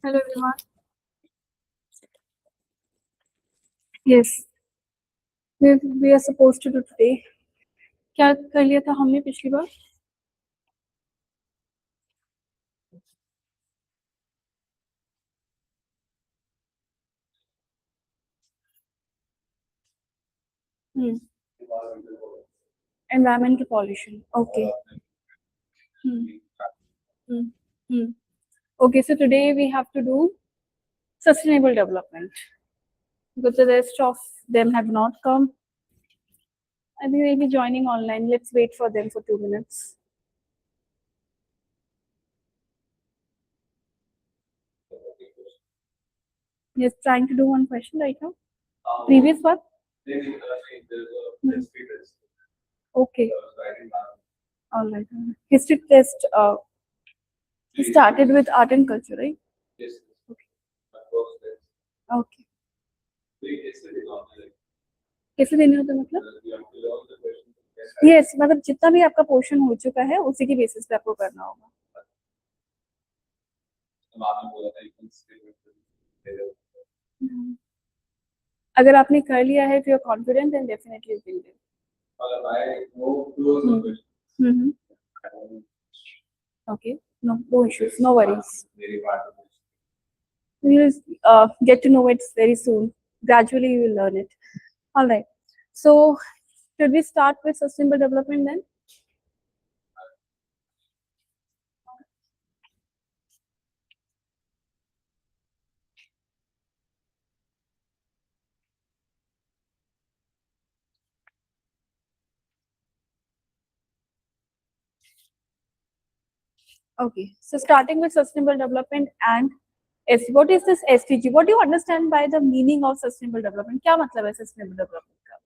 Hello everyone. Yes, we are supposed to do today. क्या कर लिया था हमने पिछली बार? Environmental pollution. Okay. Hmm. Hmm. Hmm. Okay, so today we have to do sustainable development because the rest of them have not come. I think they'll be joining online. Let's wait for them for 2 minutes. Yes, trying to do one question right now. Previous one? Okay. All right. History test. You started with art and culture, right? Yes. Okay. Okay. कैसे देने होते मतलब? Yes, मतलब जितना भी आपका portion हो चुका है उसी के बेसिस पे आपको करना होगा. अगर आपने कर लिया है, if you are confident, then definitely you can do. Okay, no issues, no worries. You will get to know it very soon. Gradually, you will learn it. All right. So, should we start with sustainable development then? Okay. So, starting with sustainable development and what is this SDG? What do you understand by the meaning of sustainable development? क्या मतलब है sustainable development का?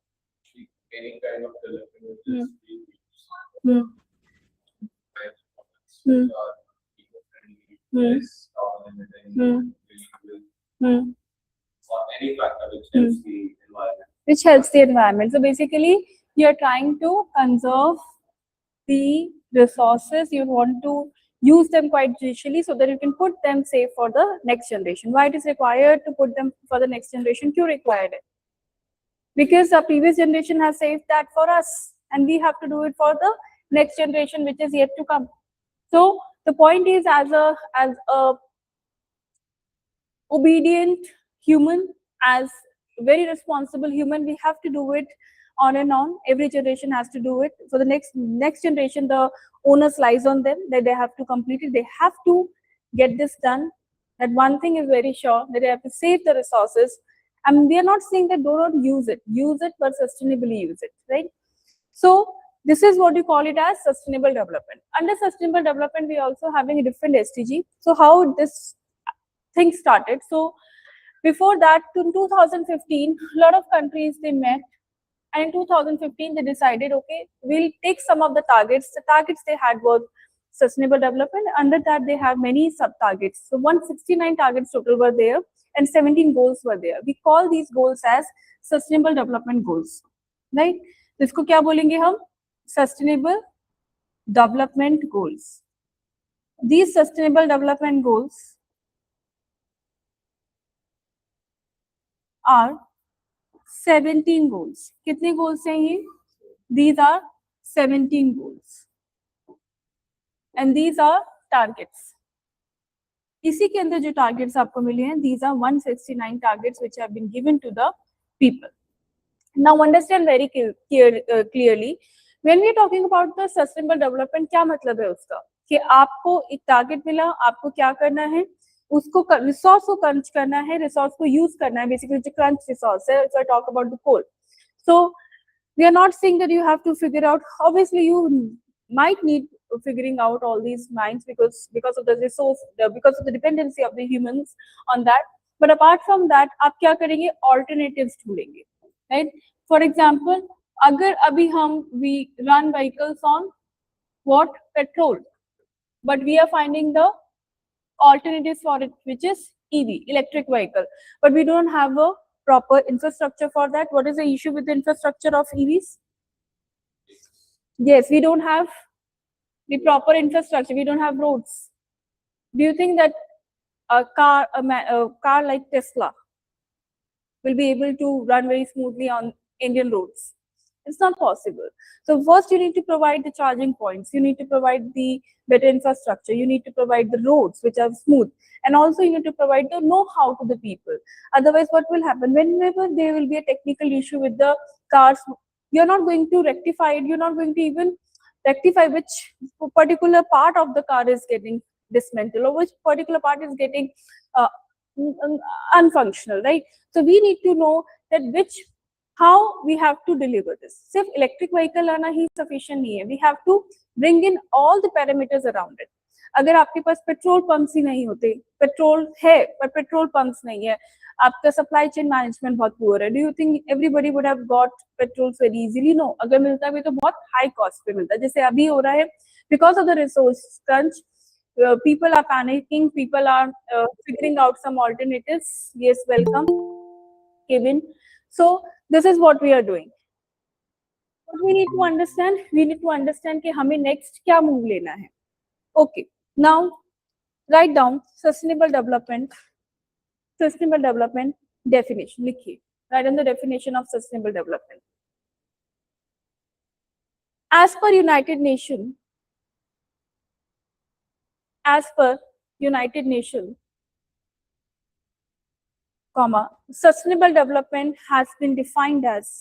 Any kind of development or any factor which helps the environment. Which helps the environment. So basically, you are trying to conserve the resources. You want to use them quite judicially so that you can put them safe for the next generation. Why it is required to put them for the next generation? Kyun required it? Because our previous generation has saved that for us, and we have to do it for the next generation which is yet to come. So the point is, as a obedient human, as very responsible human, we have to do it on and on. Every generation has to do it. For the next generation, the onus lies on them, that they have to complete it. They have to get this done. That one thing is very sure, that they have to save the resources. And we are not saying that do not use it, but sustainably use it, right? So this is what you call it as sustainable development. Under sustainable development, we are also having a different SDG. So how this thing started? So before that, in 2015, a lot of countries, they met, and in 2015 they decided, okay, we'll take some of the targets. The targets they had were sustainable development. Under that, they have many sub targets. So 169 targets total were there, and 17 goals were there. We call these goals as sustainable development goals, right? इसको क्या बोलेंगे हम? Sustainable development goals. These sustainable development goals are 17 goals. कितने goals हैं ये? These are 17 goals. And these are targets. इसी के अंदर जो targets आपको मिले हैं, these are 169 targets which have been given to the people. Now understand very clearly, when we are talking about the sustainable development, क्या मतलब है उसका? कि आपको एक target मिला, आपको क्या करना है? उसको resource को crunch करना है, resource को use करना है, basically जो crunch resource है. So I talk about the coal. So we are not saying that you have to figure out. Obviously, you might need figuring out all these mines because of the resource, because of the dependency of the humans on that. But apart from that, आप क्या करेंगे? Alternatives ढूंढेंगे, right? For example, अगर अभी हम we run vehicles on what? Petrol, but we are finding the alternatives for it, which is EV, electric vehicle, but we don't have a proper infrastructure for that. What is the issue with the infrastructure of EVs? Yes, we don't have the proper infrastructure. We don't have roads. Do you think that a car like Tesla will be able to run very smoothly on Indian roads. It's not possible. So first you need to provide the charging points, you need to provide the better infrastructure, you need to provide the roads which are smooth, and also you need to provide the know-how to the people. Otherwise, what will happen? Whenever there will be a technical issue with the cars, you're not going to rectify it, you're not going to even rectify which particular part of the car is getting dismantled or which particular part is getting uh, unfunctional, right? So we need to know that how we have to deliver this. सिर्फ electric vehicle आना ही sufficient नहीं है. We have to bring in all the parameters around it. अगर आपके पास petrol pumps ही नहीं होते, petrol है पर पेट्रोल पंप्स नहीं है, आपका सप्लाई चेन मैनेजमेंट बहुत पुअर है, do you think everybody would have got petrol very easily? No. अगर मिलता भी तो बहुत हाई कॉस्ट पे मिलता है, जैसे अभी हो रहा है. Because of the resource crunch, people are panicking, people are figuring out some alternatives. Yes, welcome, Kevin. So this is what we are doing. What we need to understand कि हमें next क्या move लेना है. Okay, now write down sustainable development definition. लिखिए, write down the definition of sustainable development. As per United Nations, sustainable development has been defined as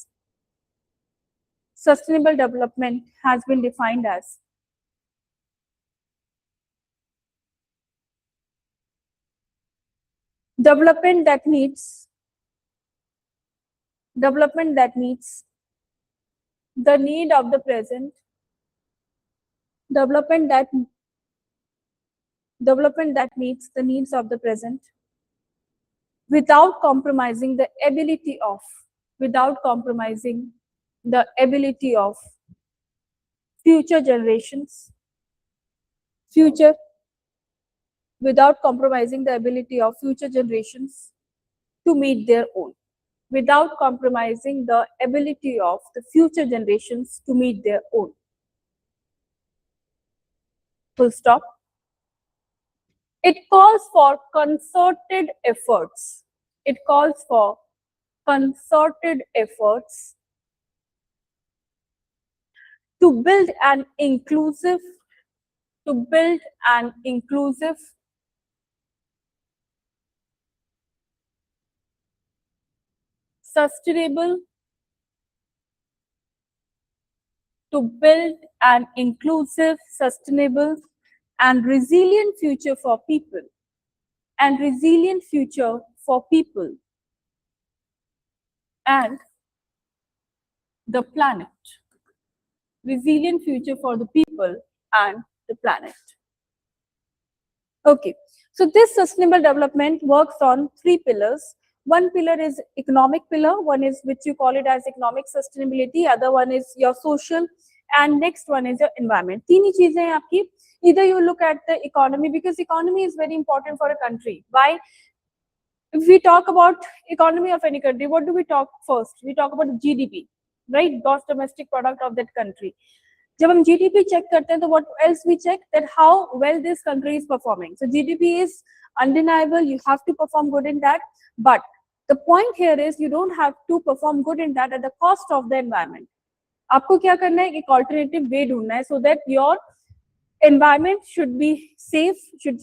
development that meets the need of the present, development that meets the needs of the present without compromising the ability of future generations to meet their own. Without compromising the ability of the future generations to meet their own. Full stop. It calls for concerted efforts. To build an inclusive, sustainable, and resilient future for people, and the planet. Resilient future for the people and the planet. Okay, so this sustainable development works on 3 pillars. One pillar is economic pillar, one is which you call it as economic sustainability, other one is your social, and next one is your environment. तीन ही चीजें हैं आपकी. Either you look at the economy, because economy is very important for a country. Why? If we talk about economy of any country, what do we talk first? We talk about GDP, right? Gross domestic product of that country. जब हम GDP check करते हैं तो what else we check? That how well this country is performing. So GDP is undeniable, you have to perform good in that, but the point here is you don't have to perform good in that at the cost of the environment. आपको क्या करना है? एक alternative way ढूंढना है so that your environment should be safe, should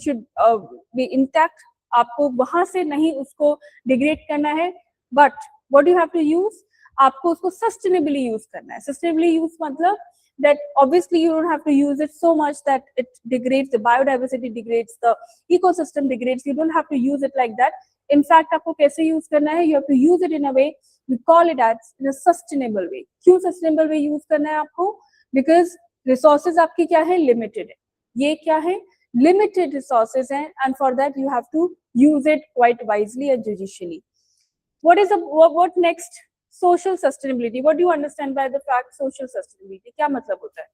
be intact. आपको वहां से नहीं उसको degrade करना है, but what do you have to use? आपको उसको sustainably use करना है. Sustainably use मतलब that obviously you don't have to use it so much that it degrades, the biodiversity degrades, the ecosystem degrades. You don't have to use it like that. In fact, आपको कैसे use करना है? You have to use it in a way, we call it as in a sustainable way. क्यों sustainable way use करना है आपको? Because resources आपकी क्या है? Limited है. ये क्या है? Limited resources हैं, and for that you have to use it quite wisely and judiciously. What next? Social sustainability. What do you understand by the fact social sustainability? क्या मतलब होता है?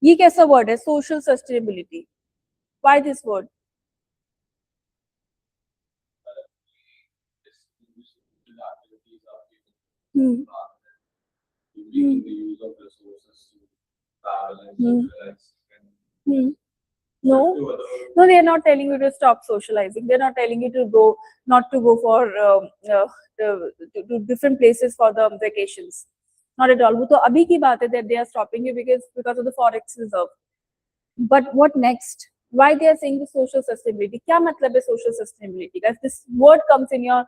ये कैसा word है? Social sustainability. Why this word? No, no, they are not telling you to stop socializing. They're not telling you to go, not to go for to different places for the vacations. Not at all. वो तो अभी की बात है that they are stopping you because of the forex reserve. But what next? Why they are saying the social sustainability? क्या मतलब है social sustainability? If this word comes in your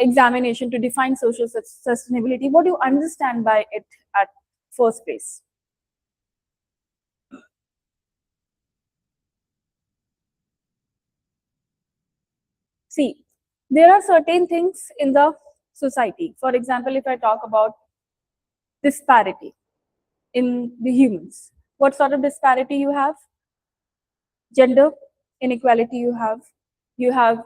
examination to define social sustainability, what do you understand by it at first place? See, there are certain things in the society. For example, if I talk about disparity in the humans, what sort of disparity you have? Gender inequality you have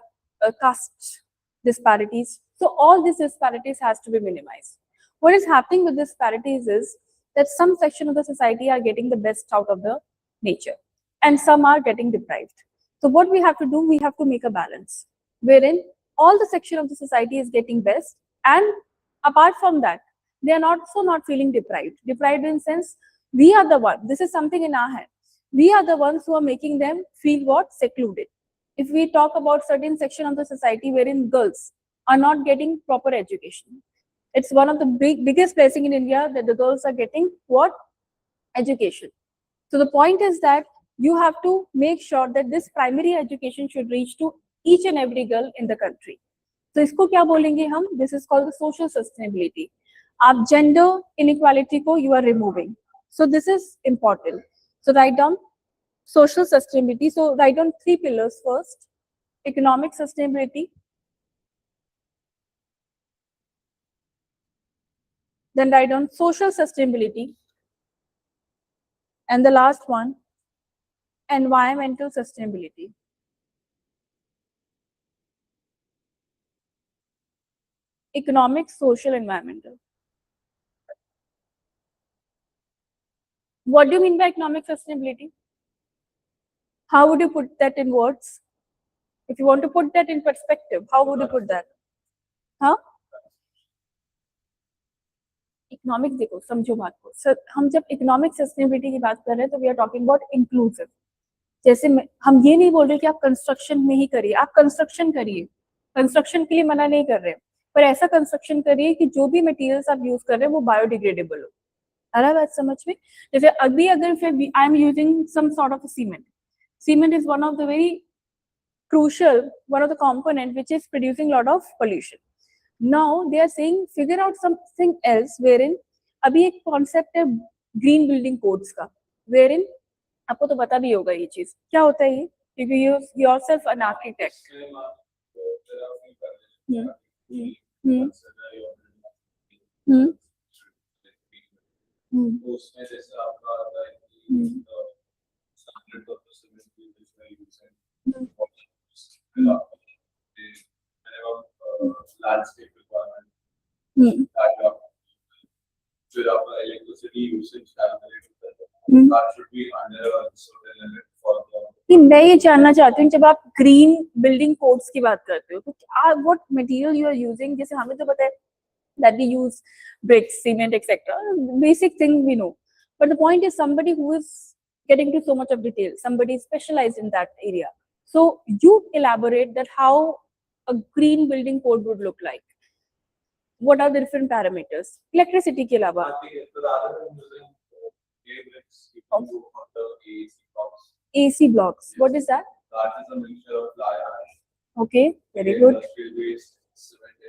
caste disparities. So all these disparities has to be minimized. What is happening with disparities is that some section of the society are getting the best out of the nature and some are getting deprived. So what we have to do, we have to make a balance wherein all the section of the society is getting best, and apart from that, they are also not feeling deprived. Deprived in sense, we are the one, this is something in our hand. We are the ones who are making them feel what? Secluded. If we talk about certain section of the society wherein girls are not getting proper education, it's one of the biggest blessing in India that the girls are getting what? Education. So the point is that you have to make sure that this primary education should reach to each and every girl in the country. So इसको क्या बोलेंगे हम? This is called the social sustainability. आप gender inequality को you are removing. So this is important. So write down social sustainability. So write down 3 pillars first. Economic sustainability. Then write down social sustainability. And the last one, environmental sustainability. Economic, social, environmental. What do you mean by economic sustainability? How would you put that in words? If you want to put that in perspective, how would you put that? Huh? Economic देखो, समझो बात को sir, हम जब economic sustainability की बात कर रहे हैं तो we are talking about inclusive. जैसे हम ये नहीं बोल रहे कि आप कंस्ट्रक्शन में ही करिए, आप कंस्ट्रक्शन करिए, कंस्ट्रक्शन के लिए मना नहीं कर रहे, पर ऐसा कंस्ट्रक्शन करिए कि जो भी मटेरियल्स आप यूज कर रहे हैं वो बायोडिग्रेडेबल हो. आ रहा है बात समझ में? जैसे अभी अगर I am using some sort of cement. Cement is one of the very crucial, one of the component which is producing lot of pollution. Now they are saying figure out something else wherein अभी एक concept है green building codes का, wherein आपको तो पता भी होगा ये चीज क्या होता है ये, क्योंकि you yourself an architect. Landscape requirement, electricity usage that should be under a certain limit for the. मैं ये जानना चाहती हूँ, जब आप ग्रीन बिल्डिंग कोड्स की बात करते हो तो what material you are using? जैसे हमें तो पता है that we use bricks, cement, etc. Basic thing we know. But the point is somebody who is getting into so much of detail, somebody specialized in that area. So you elaborate that how a green building code would look like. What are the different parameters? Electricity के अलावा. AC blocks. What is that? That is a mixture of fly ash. Okay, very good.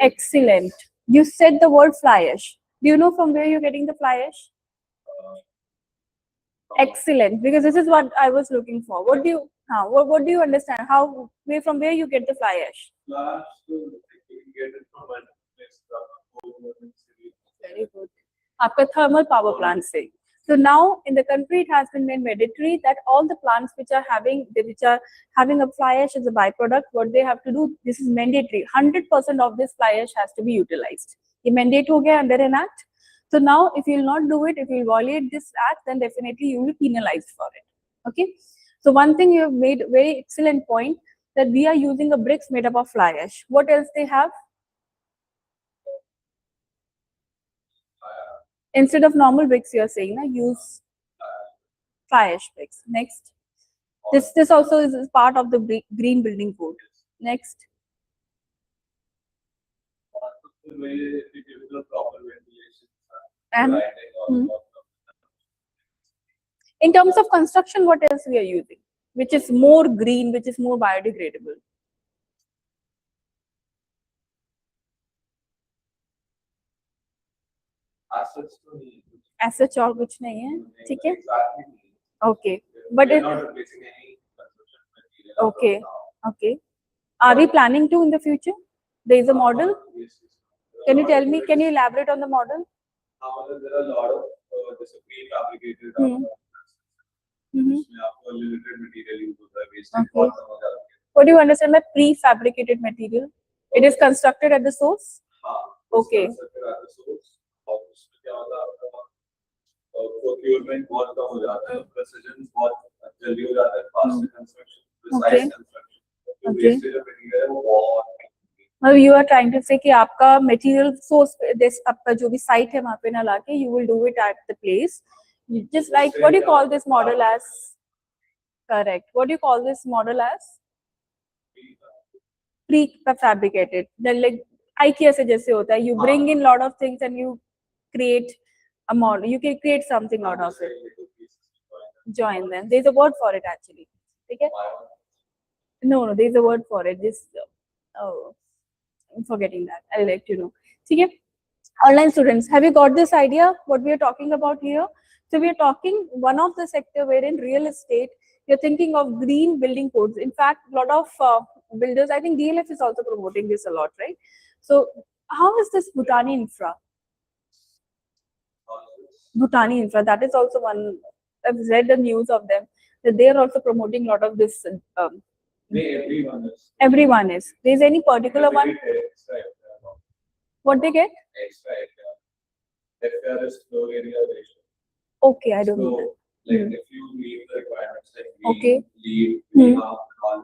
Excellent. You said the word fly ash. Do you know from where you're getting the fly ash? Excellent, because this is what I was looking for. What do you what do you understand? How from where you get the fly ash? Very good. आपका thermal power plant से. So now in the country it has been made mandatory that all the plants which are having a fly ash as a byproduct, what they have to do, this is mandatory. 100% of this fly ash has to be utilized. ये mandate हो गया under an act. So now if you will not do it, if you will violate this act, then definitely you will be penalized for it. Okay. So one thing you have made very excellent point that we are using a bricks made up of fly ash. What else they have? Instead of normal bricks, you are saying, use fly ash bricks. Next. This also is part of the green building code. Next. And in terms of construction, what else we are using, which is more green, which is more biodegradable? As such और कुछ नहीं है, ठीक है? Okay, but it. Okay, okay. Are we planning to in the future? There is a model. Can you tell me? Can you elaborate on the model? There are a lot of this prefabricated limited material use होता है, wastage बहुत कम हो जाता है. What do you understand by prefabricated material? It is constructed at the source? Okay. Constructed at the source. और उसमें क्या होता है, procurement बहुत कम हो जाता है, precision बहुत जल्दी हो जाता है, fast construction, precise construction. Wastage of material है वो बहुत. मतलब you are trying to say कि आपका material source, this आपका जो भी site है वहाँ पे ना लाके, you will do it at the place. Just like, what do you call this model as? Correct. What do you call this model as? Prefabricated. Then like IKEA से जैसे होता है, you bring in lot of things and you create a model. You can create something out of it. Join them. There is a word for it actually. Okay? No, there is a word for it. This. Oh, I'm forgetting that. I'll let you know. Okay? Online students, have you got this idea? What we are talking about here? So we are talking one of the sector where in real estate you're thinking of green building codes. In fact, a lot of builders, I think DLF is also promoting this a lot, right? So how is this Bhutani Infra? Bhutani Infra, that is also one. I've read the news of them that they are also promoting a lot of this. Everyone is. Everyone is. There's any particular one? What they get? Extra. FR is floor area ratio. Okay, I don't know. Like if you leave the requirements like okay. leave, greenhouse,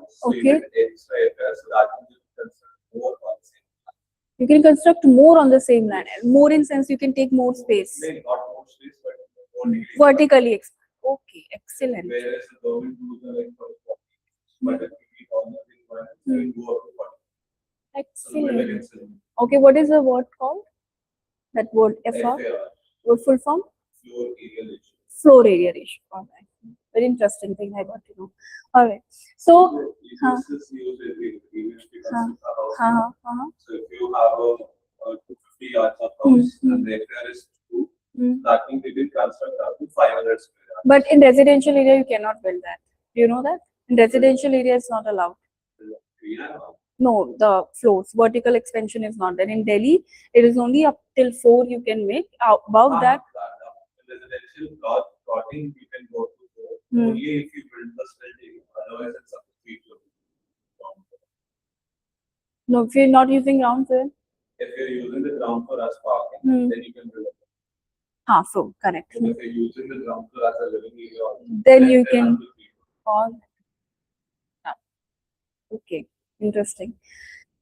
so okay. you get extra FR, so that you can construct more on the same land. You can construct more on the same land. More in sense you can take more space. Not more space, but vertically expand. Okay, excellent. Whereas the government rules are like for 40, but if you keep on the requirements, you can go up to 40. Excellent. Okay, what is the word called? That word FR? What full form? Floor area ratio. Floor area ratio. All right. Very interesting thing I got to know. All right. So, this is used every because so if you have a 250 yards of house and the FR is 2, that means they did construct up to 500 square yards. But in residential area, you cannot build that. Do you know that? In residential area, it's not allowed. Yeah. No, the floors, vertical expansion is not there. In Delhi, it is only up till 4 you can make. Above that, residential plotting you can go to 4 only if you build the building. Otherwise, it's up to 3 floors. No, if you're not using ground floor. If you're using the ground floor as parking, then you can build it. So correct. And if you're using the ground floor as a living area, then you can. Okay. Interesting.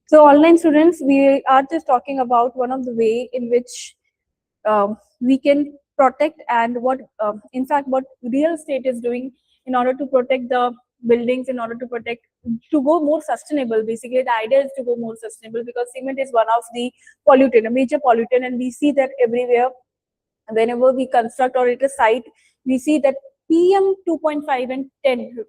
So online students, we are just talking about one of the way in which we can protect and what in fact what real estate is doing in order to protect the buildings, in order to protect, to go more sustainable. Basically the idea is to go more sustainable because cement is one of the pollutant, a major pollutant, and we see that everywhere whenever we construct or at a site, we see that PM 2.5 and 10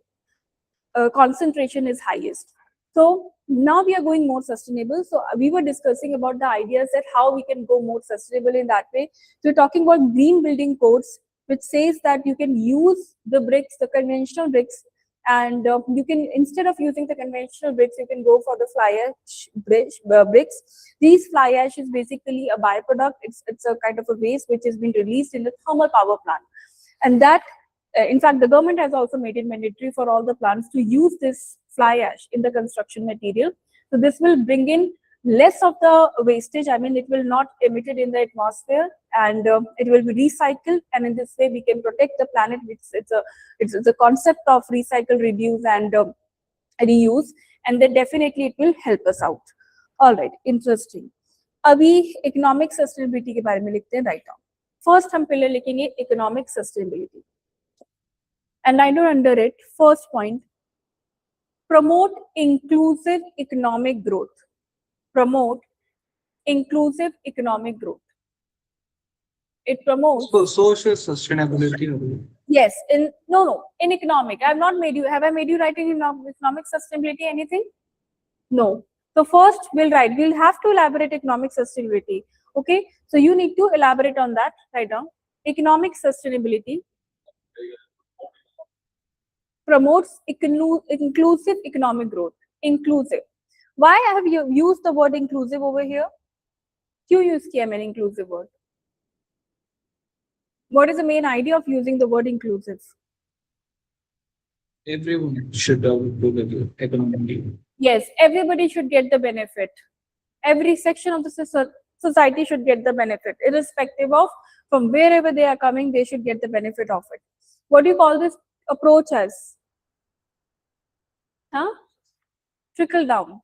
concentration is highest. So now we are going more sustainable. So we were discussing about the ideas that how we can go more sustainable in that way. So we're talking about green building codes, which says that you can use the bricks, the conventional bricks, and you can, instead of using the conventional bricks, you can go for the fly ash bricks. These fly ash is basically a byproduct. It's a kind of a waste which has been released in the thermal power plant, and that in fact the government has also made it mandatory for all the plants to use this fly ash in the construction material. So this will bring in less of the wastage. I mean, it will not emit it in the atmosphere, and it will be recycled. And in this way, we can protect the planet. It's a concept of recycle, reduce, and reuse. And then definitely it will help us out. All right, interesting. अभी economic sustainability के बारे में लिखते हैं right now. First हम पहले लिखेंगे economic sustainability. And right down under it, first point, promote inclusive economic growth. Promote inclusive economic growth. It promotes. So social sustainability. Yes, in economic. Have I made you write in economic sustainability anything? No. So first we'll have to elaborate economic sustainability. Okay, so you need to elaborate on that. Write down. Economic sustainability promotes inclusive economic growth. Inclusive. Why have you used the word inclusive over here? क्यों use किया मैंने inclusive word? What is the main idea of using the word inclusive? Everyone should do the economically. Yes, everybody should get the benefit. Every section of the society should get the benefit, irrespective of from wherever they are coming, they should get the benefit of it. What do you call this approach as? Huh? Trickle down.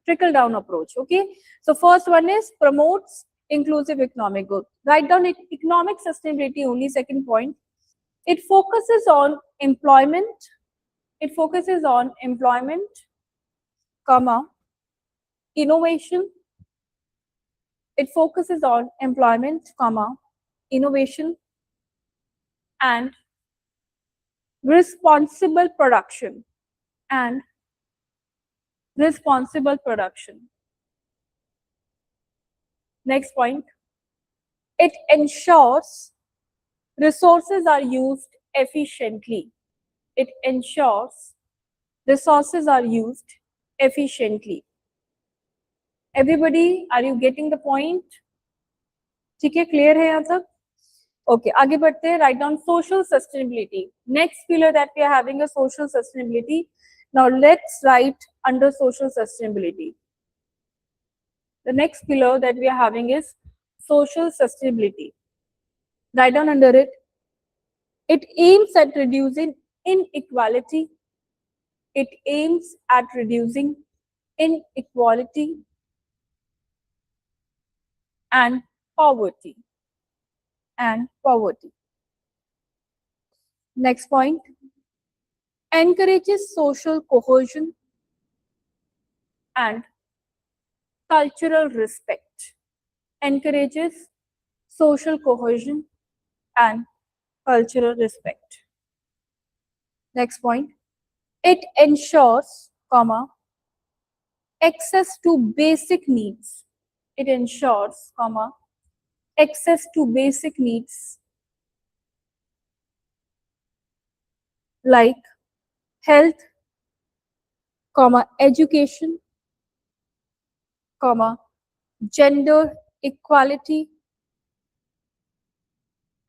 Trickle down approach. Okay. So first one is promotes inclusive economic growth. Write down economic sustainability only. Second point. It focuses on employment. It focuses on employment, comma, innovation. It focuses on employment, comma, innovation, and responsible production. And responsible production. Next point. It ensures resources are used efficiently. It ensures resources are used efficiently. Everybody, are you getting the point? ठीक है, clear है यहाँ तक? Okay, आगे बढ़ते हैं. Write down social sustainability. Next pillar that we are having a social sustainability. Now let's write under social sustainability. The next pillar that we are having is social sustainability. Write down under it. It aims at reducing inequality. It aims at reducing inequality and poverty. And poverty. Next point. Encourages social cohesion and cultural respect. Encourages social cohesion and cultural respect. Next point. It ensures, comma, access to basic needs. It ensures, comma, access to basic needs like health, comma, education, comma, gender equality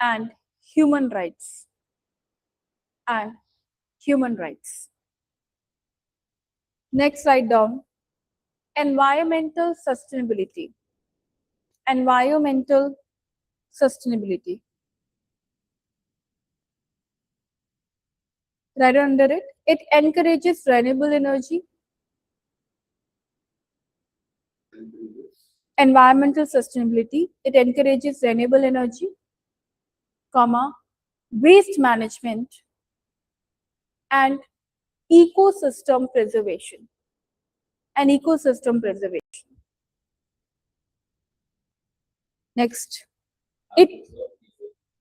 and human rights. And human rights. Next, write down environmental sustainability. Environmental sustainability. Right under it, it encourages renewable energy. Environmental sustainability, it encourages renewable energy, comma, waste management and ecosystem preservation. And ecosystem preservation. Next, it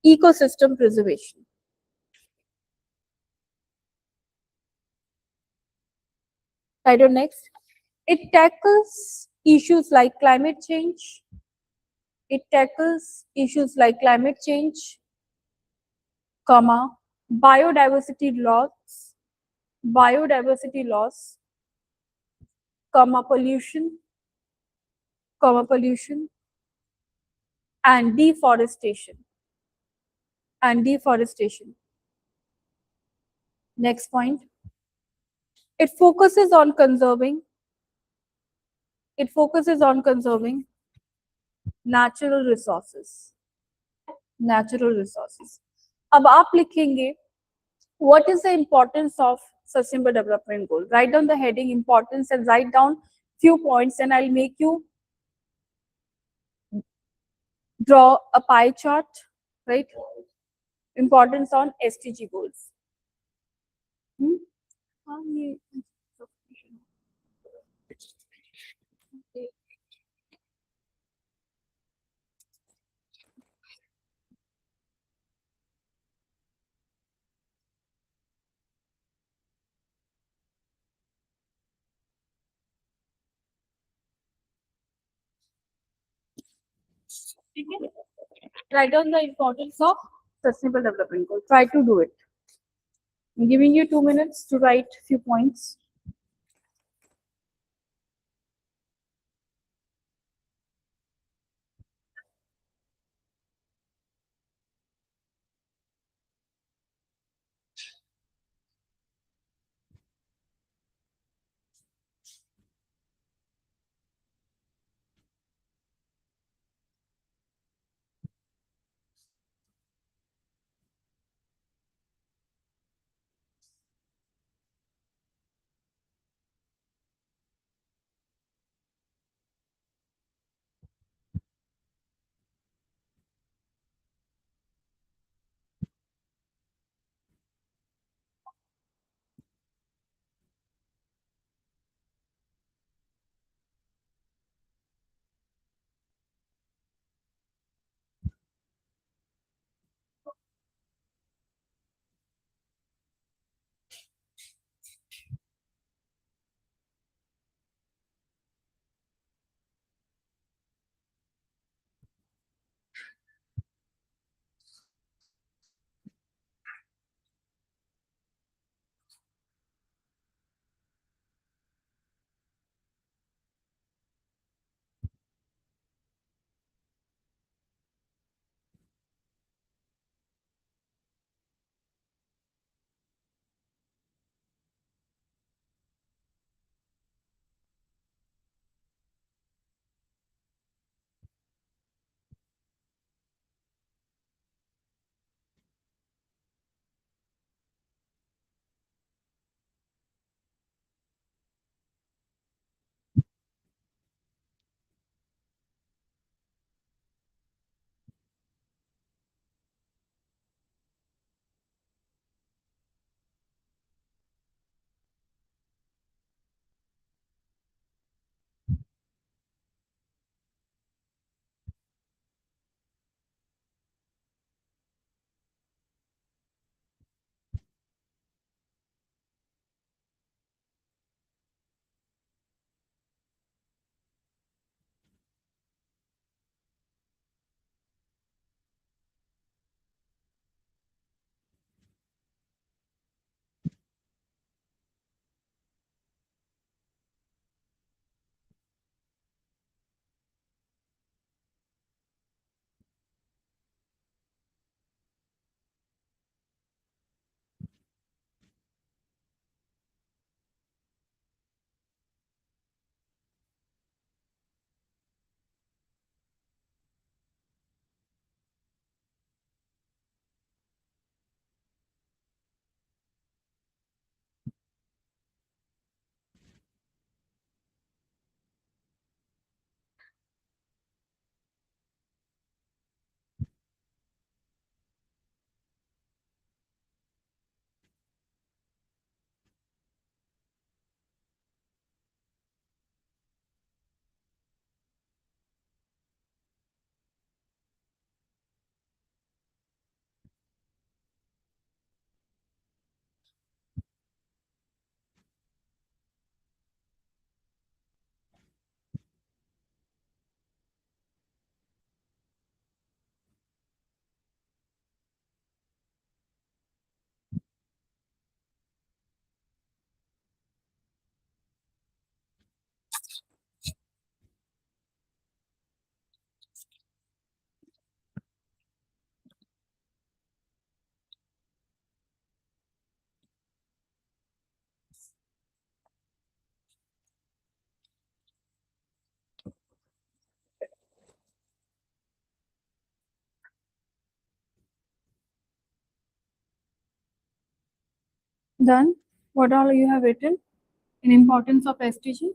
ecosystem preservation. Title next. It tackles issues like climate change. It tackles issues like climate change, comma, biodiversity loss, comma, pollution, and deforestation. And deforestation. Next point. It focuses on conserving. It focuses on conserving natural resources. Natural resources. अब आप लिखेंगे, what is the importance of sustainable development goal? Write down the heading importance and write down few points, and I'll make you draw a pie chart, right? Importance on SDG goals. हाँ ये Okay. ठीक है, write down the importance of sustainable development goal. Try to do it. I'm giving you 2 minutes to write few points. Done. What all you have written in importance of SDG?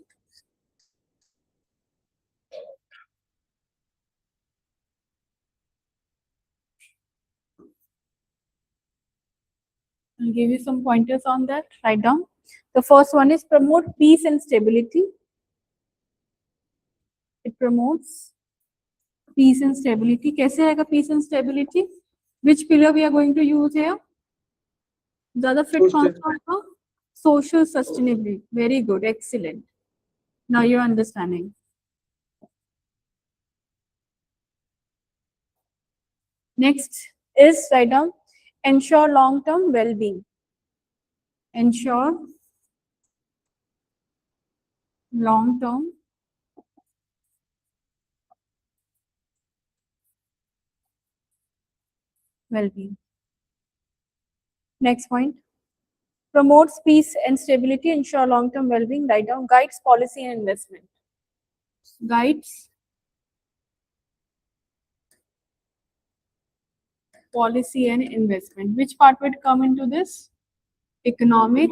I'll give you some pointers on that. Write down. The first one is promote peace and stability. It promotes peace and stability. कैसे आएगा peace and stability? Which pillar we are going to use here? ज़्यादा fit कौन सा होगा? Social sustainability. Very good. Excellent. Now you're understanding. Next is write down ensure long-term well-being. Ensure long-term well-being. Next point. Promotes peace and stability, ensure long-term well-being. Write down guides policy and investment. Guides policy and investment. Which part would come into this? Economic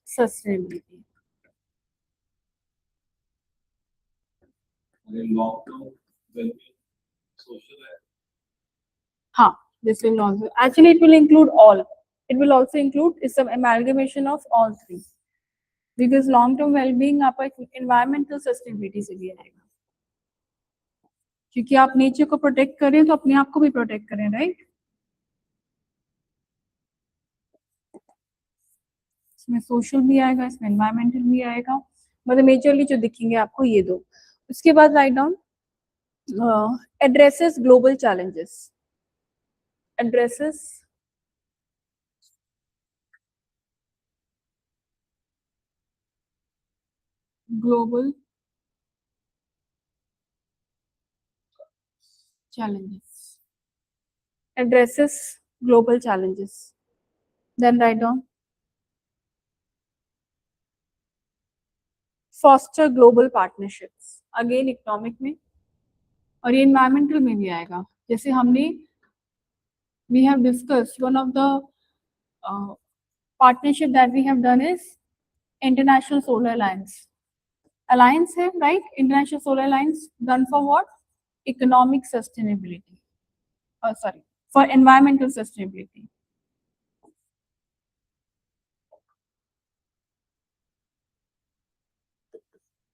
sustainability. And in long term, well-being, social This will also, actually it will include all. It will also include, it's an amalgamation of all three. Because long-term well-being आपका environmental sustainability से भी आएगा. क्योंकि आप nature को protect करें तो अपने आप को भी प्रोटेक्ट करें, राइट? इसमें सोशल भी आएगा, इसमें एनवायरमेंटल भी आएगा, मतलब मेजरली जो दिखेंगे आपको ये दो. उसके बाद write down addresses global challenges. Addresses global challenges. Addresses global challenges. Then write down foster global partnerships. Again economic में और ये environmental में भी आएगा. जैसे हमने we have discussed one of the partnership that we have done is International Solar Alliance. Alliance है, right? International Solar Alliance done for what? Economic sustainability. For environmental sustainability.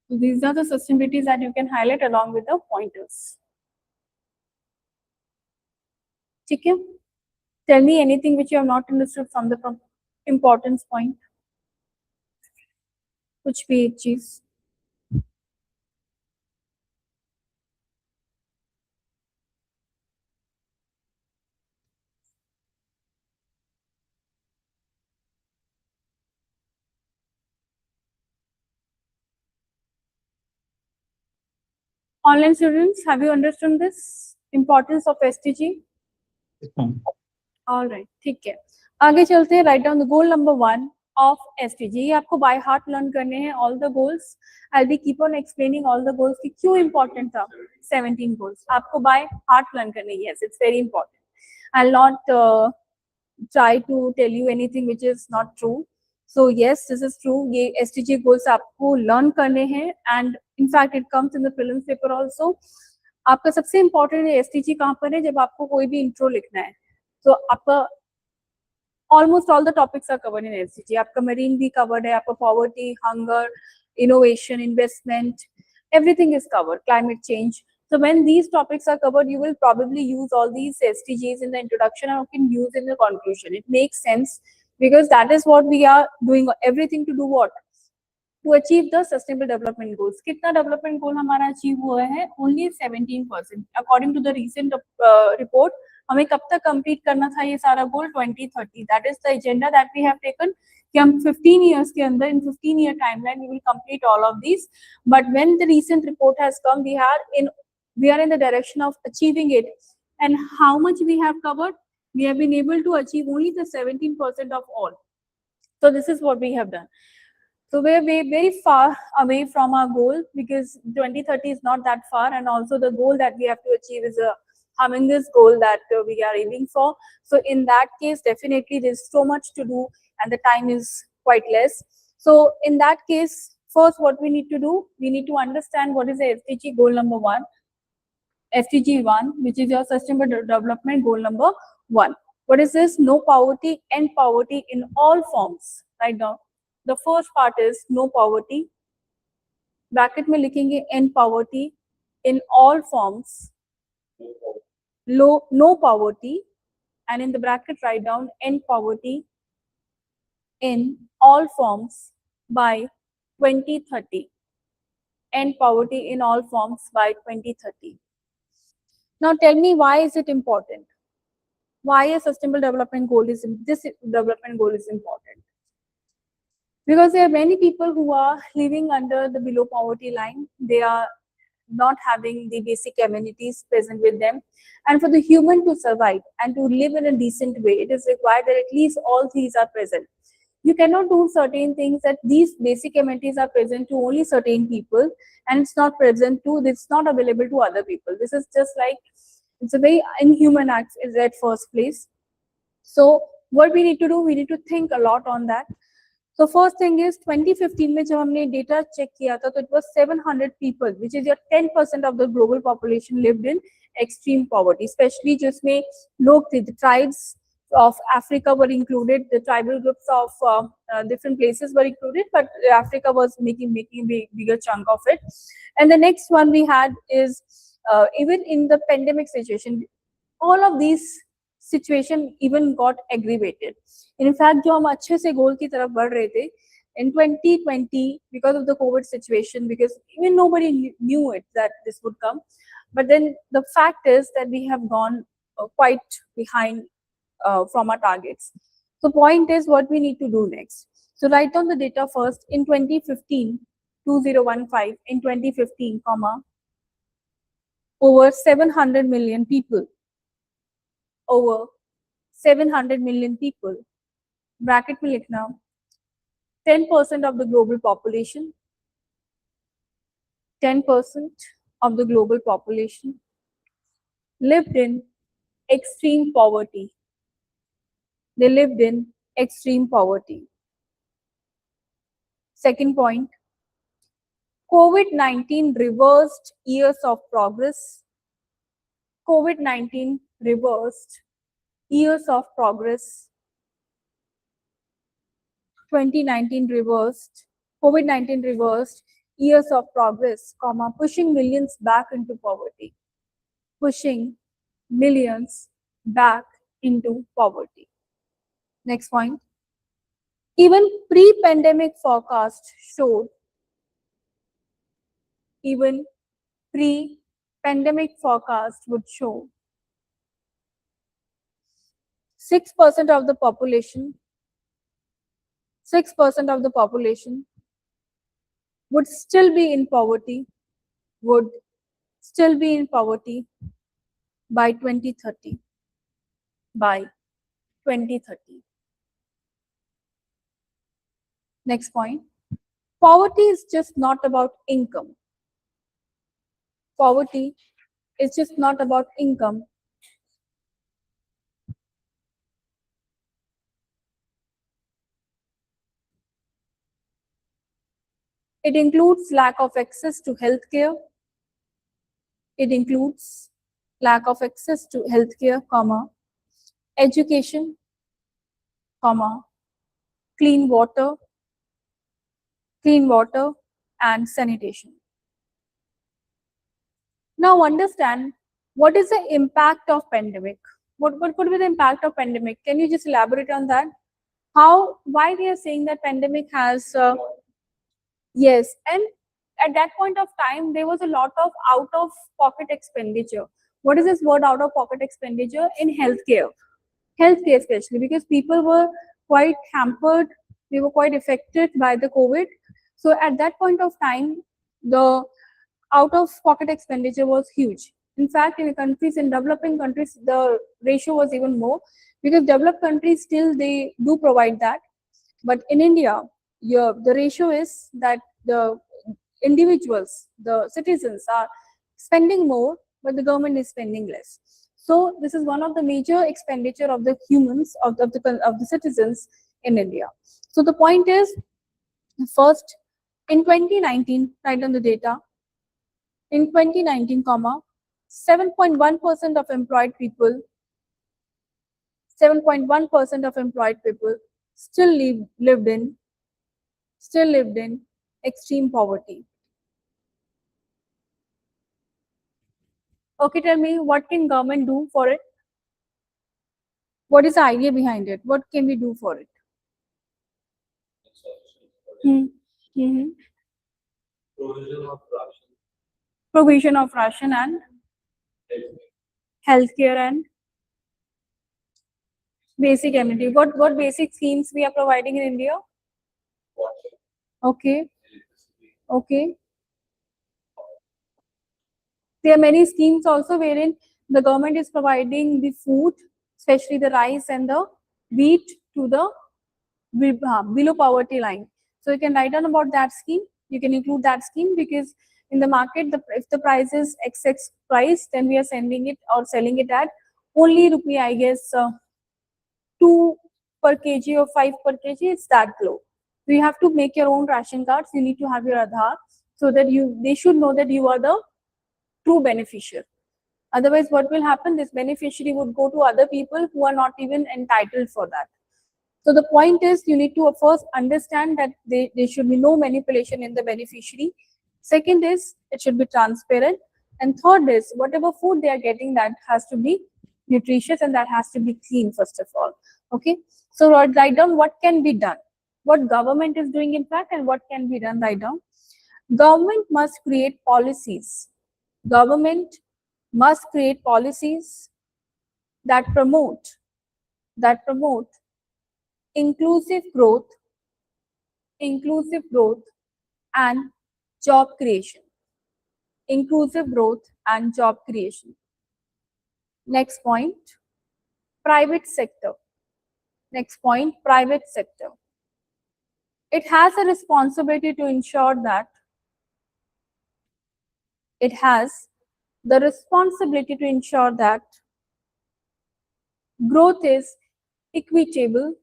So these are the sustainabilities that you can highlight along with the pointers. ठीक है? Tell me anything which you have not understood from the importance point. कुछ भी एक चीज. Online students, have you understood this importance of SDG? All right, ठीक है. आगे चलते हैं. Write down the goal number 1 of SDG. ये आपको by heart learn करने हैं all the goals. I'll be keep on explaining all the goals कि क्यों important था. 17 goals. आपको by heart learn करने. Yes, it's very important. I'll not try to tell you anything which is not true. So yes, this is true. ये SDG goals आपको learn करने हैं and in fact it comes in the prelims paper also. आपका सबसे important है SDG कहाँ पर है? जब आपको कोई भी intro लिखना है. So आपका almost all the topics are covered in SDG. आपका marine भी covered है, आपका poverty, hunger, innovation, investment, everything is covered. Climate change. So when these topics are covered, you will probably use all these SDGs in the introduction and you can use in the conclusion. It makes sense because that is what we are doing. Everything to do what? To achieve the sustainable development goals. कितना development goal हमारा achieve हुआ है? Only 17%. According to the recent report, हमें कब तक complete करना था ये सारा goal? 2030. That is the agenda that we have taken. कि हम 15 years के अंदर, in 15-year timeline, we will complete all of these. But when the recent report has come, we are in the direction of achieving it. And how much we have covered? We have been able to achieve only the 17% of all. So this is what we have done. So we are very far away from our goal because 2030 is not that far, and also the goal that we have to achieve is a humongous goal that we are aiming for. So in that case, definitely there's so much to do and the time is quite less. So in that case, first what we need to do, we need to understand what is the SDG goal number 1. SDG 1, which is your sustainable development goal number 1. What is this? No poverty, end poverty in all forms. Right now, the first part is no poverty. Bracket में लिखेंगे end poverty in all forms. No poverty, and in the bracket write down end poverty in all forms by 2030. End poverty in all forms by 2030. Now tell me, why is it important? Why a sustainable development goal is this development goal is important? Because there are many people who are living under the below poverty line. They are not having the basic amenities present with them, and for the human to survive and to live in a decent way, it is required that at least all these are present. You cannot do certain things that these basic amenities are present to only certain people and it's not present to, it's not available to other people. This is just like, it's a very inhuman act at first place. So what we need to do, we need to think a lot on that. So first thing is 2015 में जब हमने data check किया था, तो it was 700 people, which is your 10% of the global population lived in extreme poverty. Especially जिसमें लोग थे, the tribes of Africa were included, the tribal groups of different places were included, but Africa was making a bigger chunk of it. And the next one we had is even in the pandemic situation, all of these situation even got aggravated. In fact, जो हम अच्छे से goal की तरफ बढ़ रहे थे, in 2020, because of the COVID situation, because even nobody knew it that this would come, but then the fact is that we have gone quite behind from our targets. So point is what we need to do next. So write down the data first. In 2015, 2015, in 2015, over 700 million people, over 700 million people, bracket में लिखना, 10% of the global population, 10% of the global population lived in extreme poverty. They lived in extreme poverty. Second point, COVID-19 reversed years of progress. COVID-19 reversed years of progress. 2019 reversed, COVID-19 reversed years of progress, pushing millions back into poverty. Pushing millions back into poverty. Next point. Even pre-pandemic forecast showed, even pre-pandemic forecast would show 6% of the population, 6% of the population would still be in poverty, would still be in poverty by 2030. By 2030. Next point. Poverty is just not about income. Poverty is just not about income. It includes lack of access to healthcare. It includes lack of access to healthcare, education, clean water and sanitation. Now understand what is the impact of pandemic. What could be the impact of pandemic? Can you just elaborate on that? Why we are saying that pandemic has yes, and at that point of time there was a lot of out-of-pocket expenditure. What is this word out-of-pocket expenditure? In healthcare especially, because people were quite hampered, they were quite affected by the COVID. So at that point of time, the out-of-pocket expenditure was huge. In fact, in developing countries, the ratio was even more, because developed countries still they do provide that. But in India, the ratio is that the individuals, the citizens are spending more, but the government is spending less. So this is one of the major expenditure of the humans, of the citizens in India. So the point is, first, in 2019, write down the data. In 2019, 7.1% of employed people, 7.1% of employed people still lived in extreme poverty. Okay, tell me, what can government do for it? What is the idea behind it? What can we do for it? Mm-hmm. Provision of ration, Provision of ration and healthcare and basic amenity. What basic schemes we are providing in India? water, Okay, electricity, okay. There are many schemes also wherein the government is providing the food, especially the rice and the wheat, to the below poverty line. So you can write down about that scheme. You can include that scheme, because in the market, if the price is XX price, then we are sending it or selling it at only rupee, I guess, 2 per kg or 5 per kg. It's that low. So you have to make your own ration cards. You need to have your Aadhaar, so that they should know that you are the true beneficiary. Otherwise, what will happen? This beneficiary would go to other people who are not even entitled for that. So the point is, you need to first understand that there should be no manipulation in the beneficiary. Second is, it should be transparent. And third is, whatever food they are getting, that has to be nutritious and that has to be clean, first of all. Okay. So write down what can be done, what government is doing in fact, and what can be done. Write down. Government must create policies. Government must create policies that promote inclusive growth and job creation. Inclusive growth and job creation. Next point, private sector. Next point, private sector. It has a responsibility to ensure that growth is equitable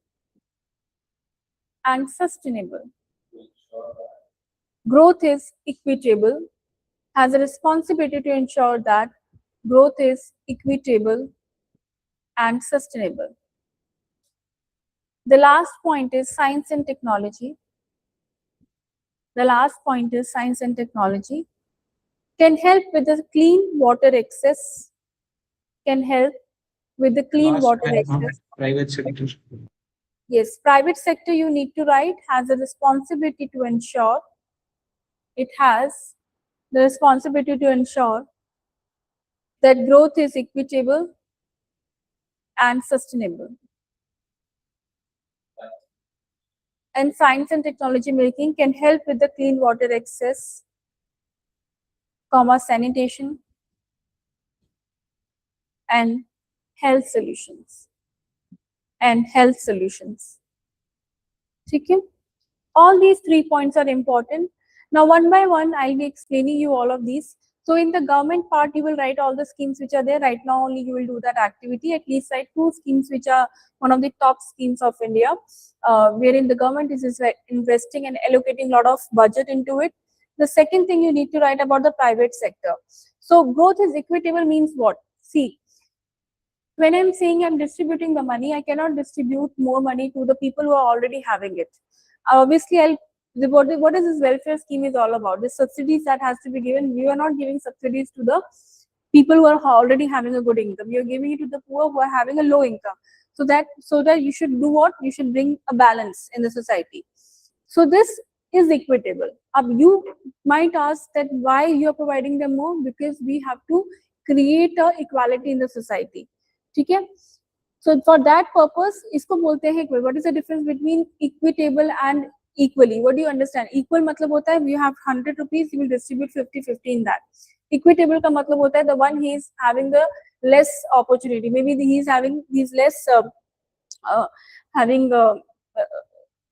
and sustainable. to ensure that Growth is equitable, has a responsibility to ensure that growth is equitable and sustainable. The last point is science and technology. Can help with the clean water access. Private sector. Yes, private sector, you need to write, has a responsibility to ensure. It has the responsibility to ensure that growth is equitable and sustainable. And science and technology making can help with the clean water access, sanitation, and health solutions. Okay? All these 3 points are important. Now, one by one, I'll be explaining you all of these. So in the government part, you will write all the schemes which are there. Right now, only you will do that activity. At least write 2 schemes which are one of the top schemes of India, wherein the government is investing and allocating a lot of budget into it. The second thing you need to write about the private sector. So growth is equitable means what? See, when I'm saying I'm distributing the money, I cannot distribute more money to the people who are already having it. Obviously, what is this welfare scheme is all about? The subsidies that has to be given, we are not giving subsidies to the people who are already having a good income. You are giving it to the poor who are having a low income. So that you should do what? You should bring a balance in the society. So this is equitable. You might ask that why you are providing them more? Because we have to create a equality in the society. Okay? So for that purpose, isko bolte hain equal. What is the difference between equitable and equally? What do you understand? Equal matlab hota hai, you have 100 rupees, you will distribute 50-50 in that. Equitable ka matlab hota hai, the one he is having the less opportunity. Maybe he's less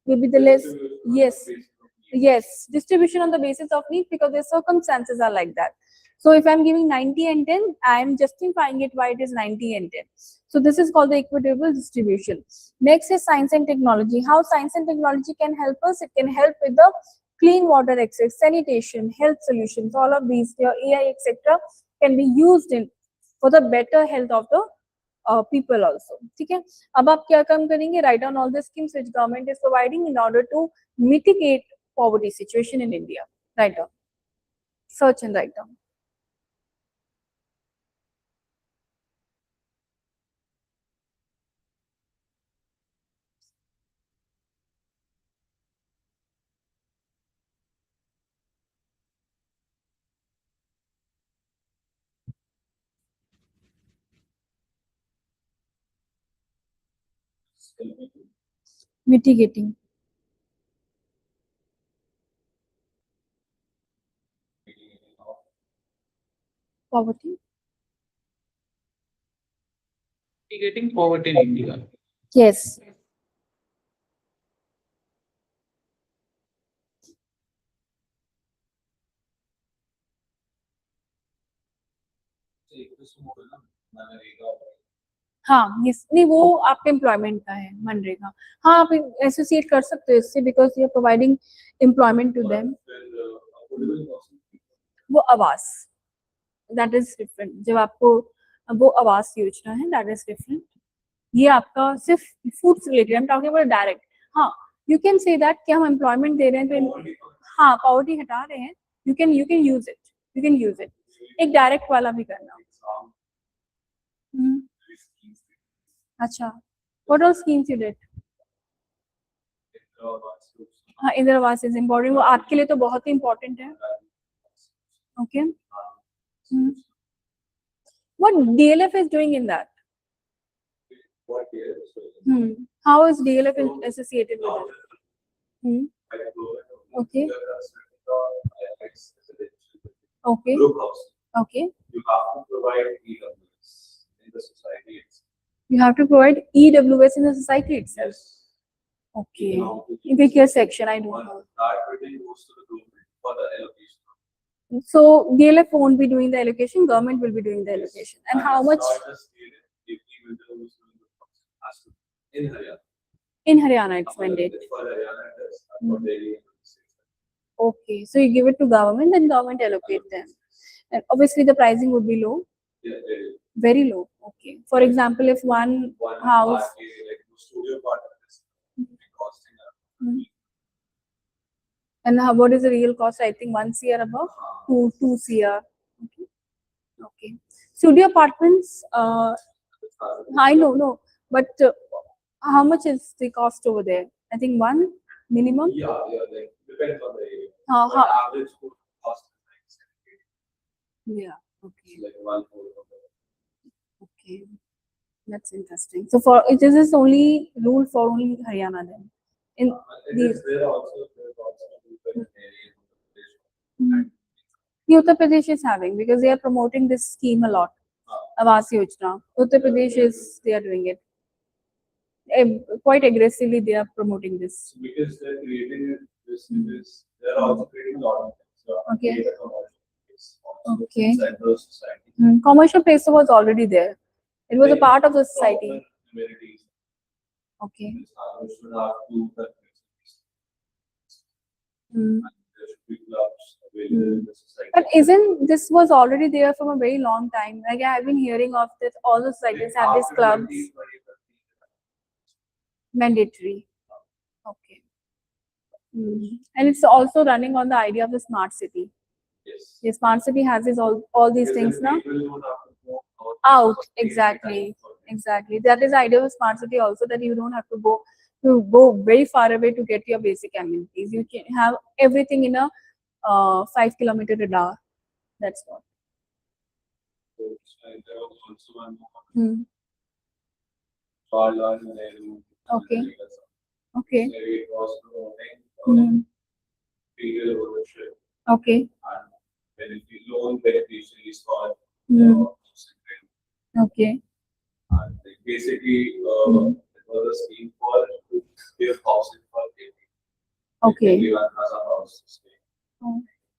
maybe the less, yes, distribution on the basis of need, because the circumstances are like that. So if I'm giving 90 and 10, I am justifying it why it is 90 and 10. So this is called the equitable distribution. Next is science and technology. How science and technology can help us? It can help with the clean water access, sanitation, health solutions. All of these, your AI, etc., can be used for the better health of the people also. ठीक है, अब आप क्या काम करेंगे? Write down all the schemes which government is providing in order to mitigate poverty situation in India. Write down, search and write down. Mitigating poverty. Mitigating poverty in India. Yes. हाँ, yes, नहीं वो आपके employment का है मनरेगा. हाँ, आप associate कर सकते हो इससे because you are providing employment to them. वो आवास, दैट इज डिफरेंट. जब आपको वो आवास योजना है, दैट इज डिफरेंट. ये आपका सिर्फ फूड से related, I am talking about direct. हाँ, यू कैन से दैट कि हम एम्प्लॉयमेंट दे रहे हैं तो हाँ पॉवर्टी हटा रहे हैं. You can use it, you can use it. एक डायरेक्ट वाला भी करना. अच्छा, what all schemes you did? हाँ, इंदिरा आवास इज इम्पोर्टेंट. वो आपके लिए तो बहुत ही इम्पोर्टेंट है. Okay, what DLF is doing in that? How is DLF associated with it? Okay. Okay. Okay. You have to provide EWS in the society itself. You have to provide EWS in the society itself. Yes. Okay. In the care section, I don't know. That rating goes to the government for the allocation. So DLF won't be doing the allocation, government will be doing the allocation. And how much? Not just DLF, DP will do in Haryana. In Haryana, it's mandate. For Haryana, it is. For Delhi, Okay, so you give it to government, then government allocate them. And obviously the pricing would be low. yeah, very. Very low. Okay. For example, if one house. Like studio apartment is costing And what is the real cost? I think 1 CR above, 2 CR. Okay. Okay. Studio apartments. I know, no, but how much is the cost over there? I think 1 minimum. Yeah, like depends on the area. How? Average food cost is like 7. Yeah. Okay. Like 1 4. Okay. That's interesting. So for it is only rule for only Haryana then. In these. There also different areas. Uttar Pradesh is having because they are promoting this scheme a lot. Awas Yojana. Uttar Pradesh is they are doing it. Quite aggressively they are promoting this. Because they're creating this, they're also creating a lot of things. So Okay. Okay. Inside the society. Commercial place was already there. It was a part of the society. Amenities. Okay. We should have two Mm. there should be clubs available in the society. But isn't this was already there from a very long time? Like I have been hearing of this, all the societies have these clubs. Mandatory. Okay. And it's also running on the idea of the smart city. Yes. The smart city has this all these things now. Out, exactly. Exactly. That is the idea of smart city also, that you don't have to go very far away to get your basic amenities. You can have everything in a 5-kilometer radar. That's what. There was also one Okay. Okay. It was promoting imperial ownership. Okay. And loan beneficiaries for Okay. and basically it was a scheme for give housing for everyone. Okay. Everyone has a house to stay.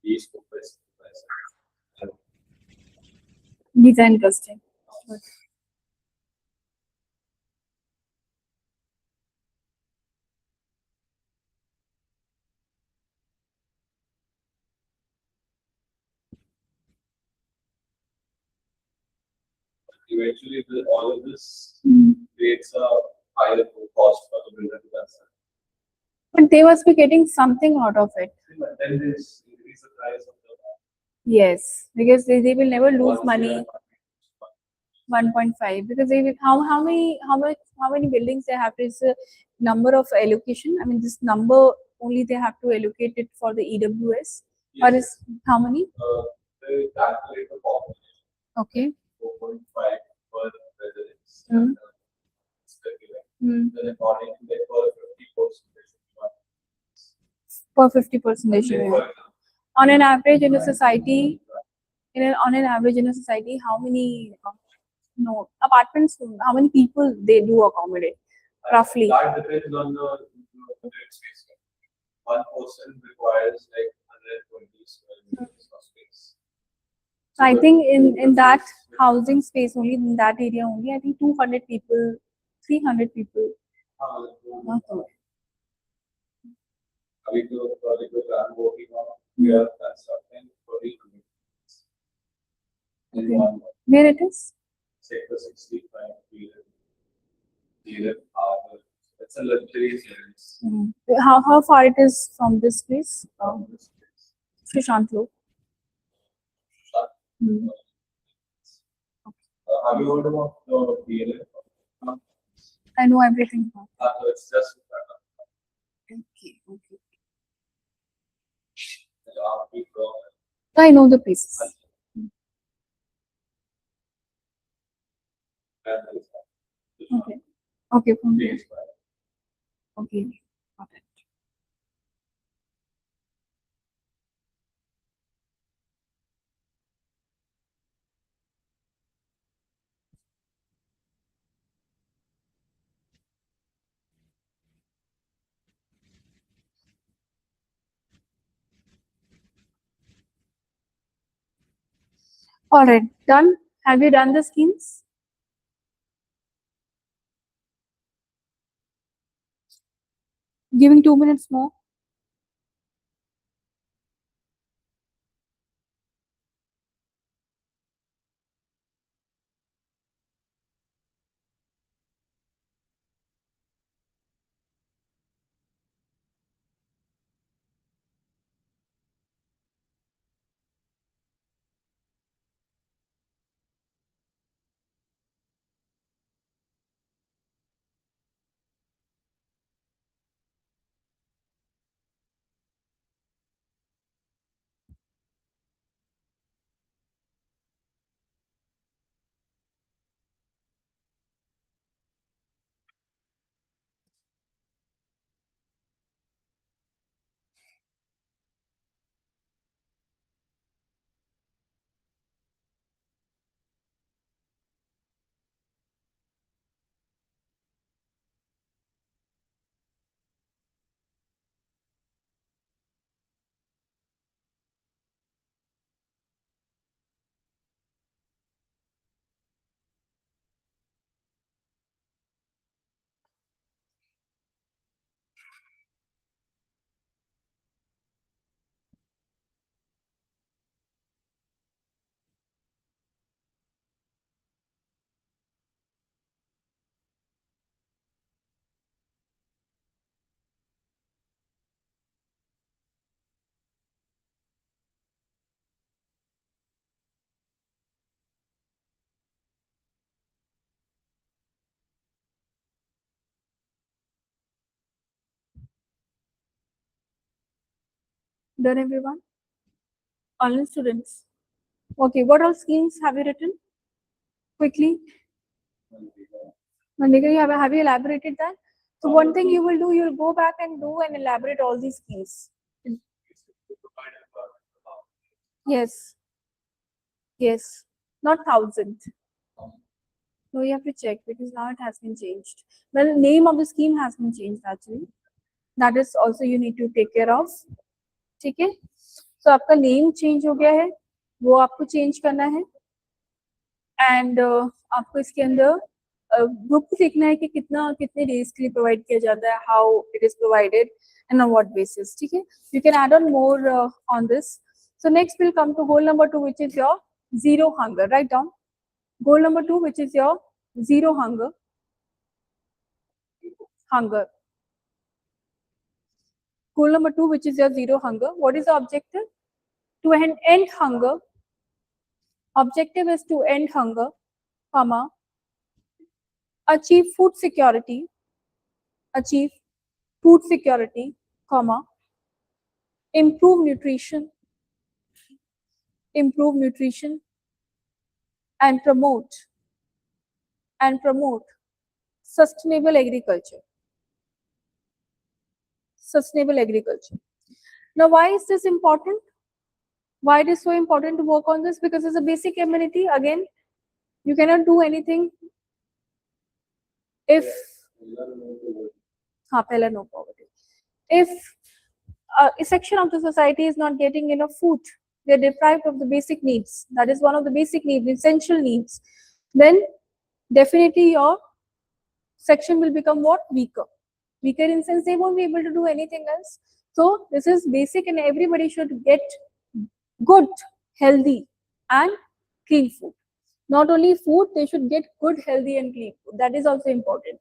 These two places. These are interesting. Good. eventually all of this Hmm. creates a higher cost for the builder to construct. But they must be getting something out of it. But then there's increase the price of the Yes, because they will never lose once money. they are- 1.5, because they will, how many buildings they have is a number of allocation. I mean, this number only they have to allocate it for the EWS, or Yes, is how many? they calculate the population Okay. 4.5 per residence. Hmm. Hmm. Then according to that, per 50%. Per 50%. For example, On an average in a society, on an average in a society, how many no apartments? How many people they do accommodate? Roughly. that depends on the space. One person requires like 120 square meters of space. So I think in that housing space only, in that area only, I think 200 people, 300 people. अभी जो project को plan working on, we are constructing 300 in Okay. one Where it is? sector 65 period. It's a luxury service. How far it is from this place? From this place. Shishantlo. Hmm. Have you heard about the PLM? I know everything. So it's just Okay. people. I know the places. Okay. Okay, from there. Okay. Got it. All right, done. Have you done the schemes? Giving 2 minutes more. Done, everyone? All students. Okay, what all schemes have you written? Quickly. Mandika, have you elaborated that? So one thing you will do, you'll go back and do and elaborate all these schemes. Yes. Yes. Not 1,000. No, you have to check because now it has been changed. Well, name of the scheme has been changed actually. That is also you need to take care of. ठीक है? So आपका name change हो गया है, वो आपको change करना है. And आपको इसके अंदर ग्रुप लिखना है कि कितने days के लिए provide किया जाता है, how it is provided and on what basis. ठीक है? You can add on more on this. So next we'll come to goal number 2, which is your zero hunger. Write down. Goal number 2, which is your zero hunger. Goal number 2, which is your zero hunger. What is the objective? To end hunger. Objective is to end hunger, comma, achieve food security, comma, improve nutrition, and promote sustainable agriculture. Now, why is this important? Why it is so important to work on this? Because it's a basic amenity. Again, you cannot do anything if no poverty. If a section of the society is not getting enough food, they are deprived of the basic needs. That is one of the basic needs, essential needs. Then definitely your section will become what? Weaker in sense they won't be able to do anything else. So this is basic, and everybody should get good, healthy and clean food. Not only food, they should get good, healthy and clean food. That is also important.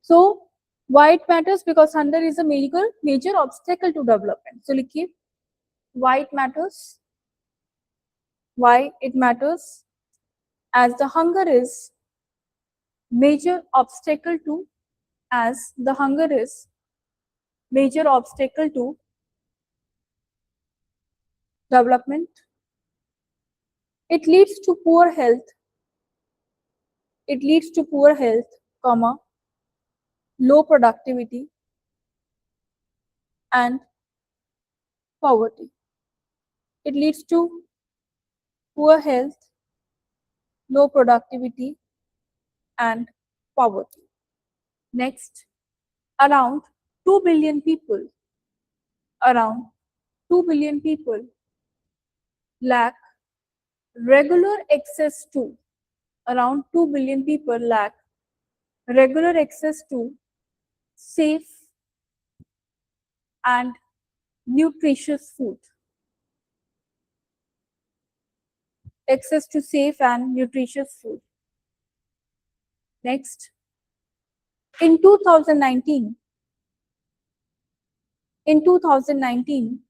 So why it matters? Because hunger is a major obstacle to development. So likhiye, why it matters? Why it matters? As the hunger is major obstacle to development. It leads to poor health, comma, low productivity and poverty. It leads to poor health, low productivity and poverty. Next, around 2 billion people lack regular access to safe and nutritious food. Next, in 2019,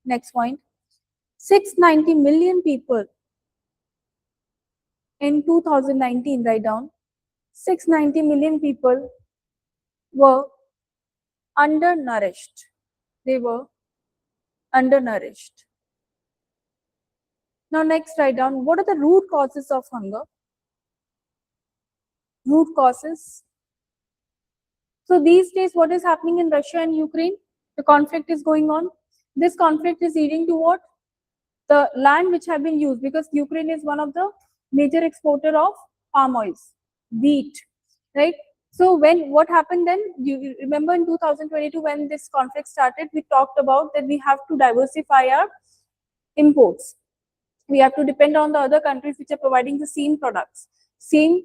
next point, 690 million people in 2019, write down, 690 million people were undernourished. They were undernourished. Now next, write down, what are the root causes of hunger? Root causes. So these days, what is happening in Russia and Ukraine? The conflict is going on. This conflict is leading to what? The land which have been used, because Ukraine is one of the major exporter of palm oils, wheat, right? So what happened then? You remember in 2022 when this conflict started, we talked about that we have to diversify our imports. We have to depend on the other countries which are providing the same products, same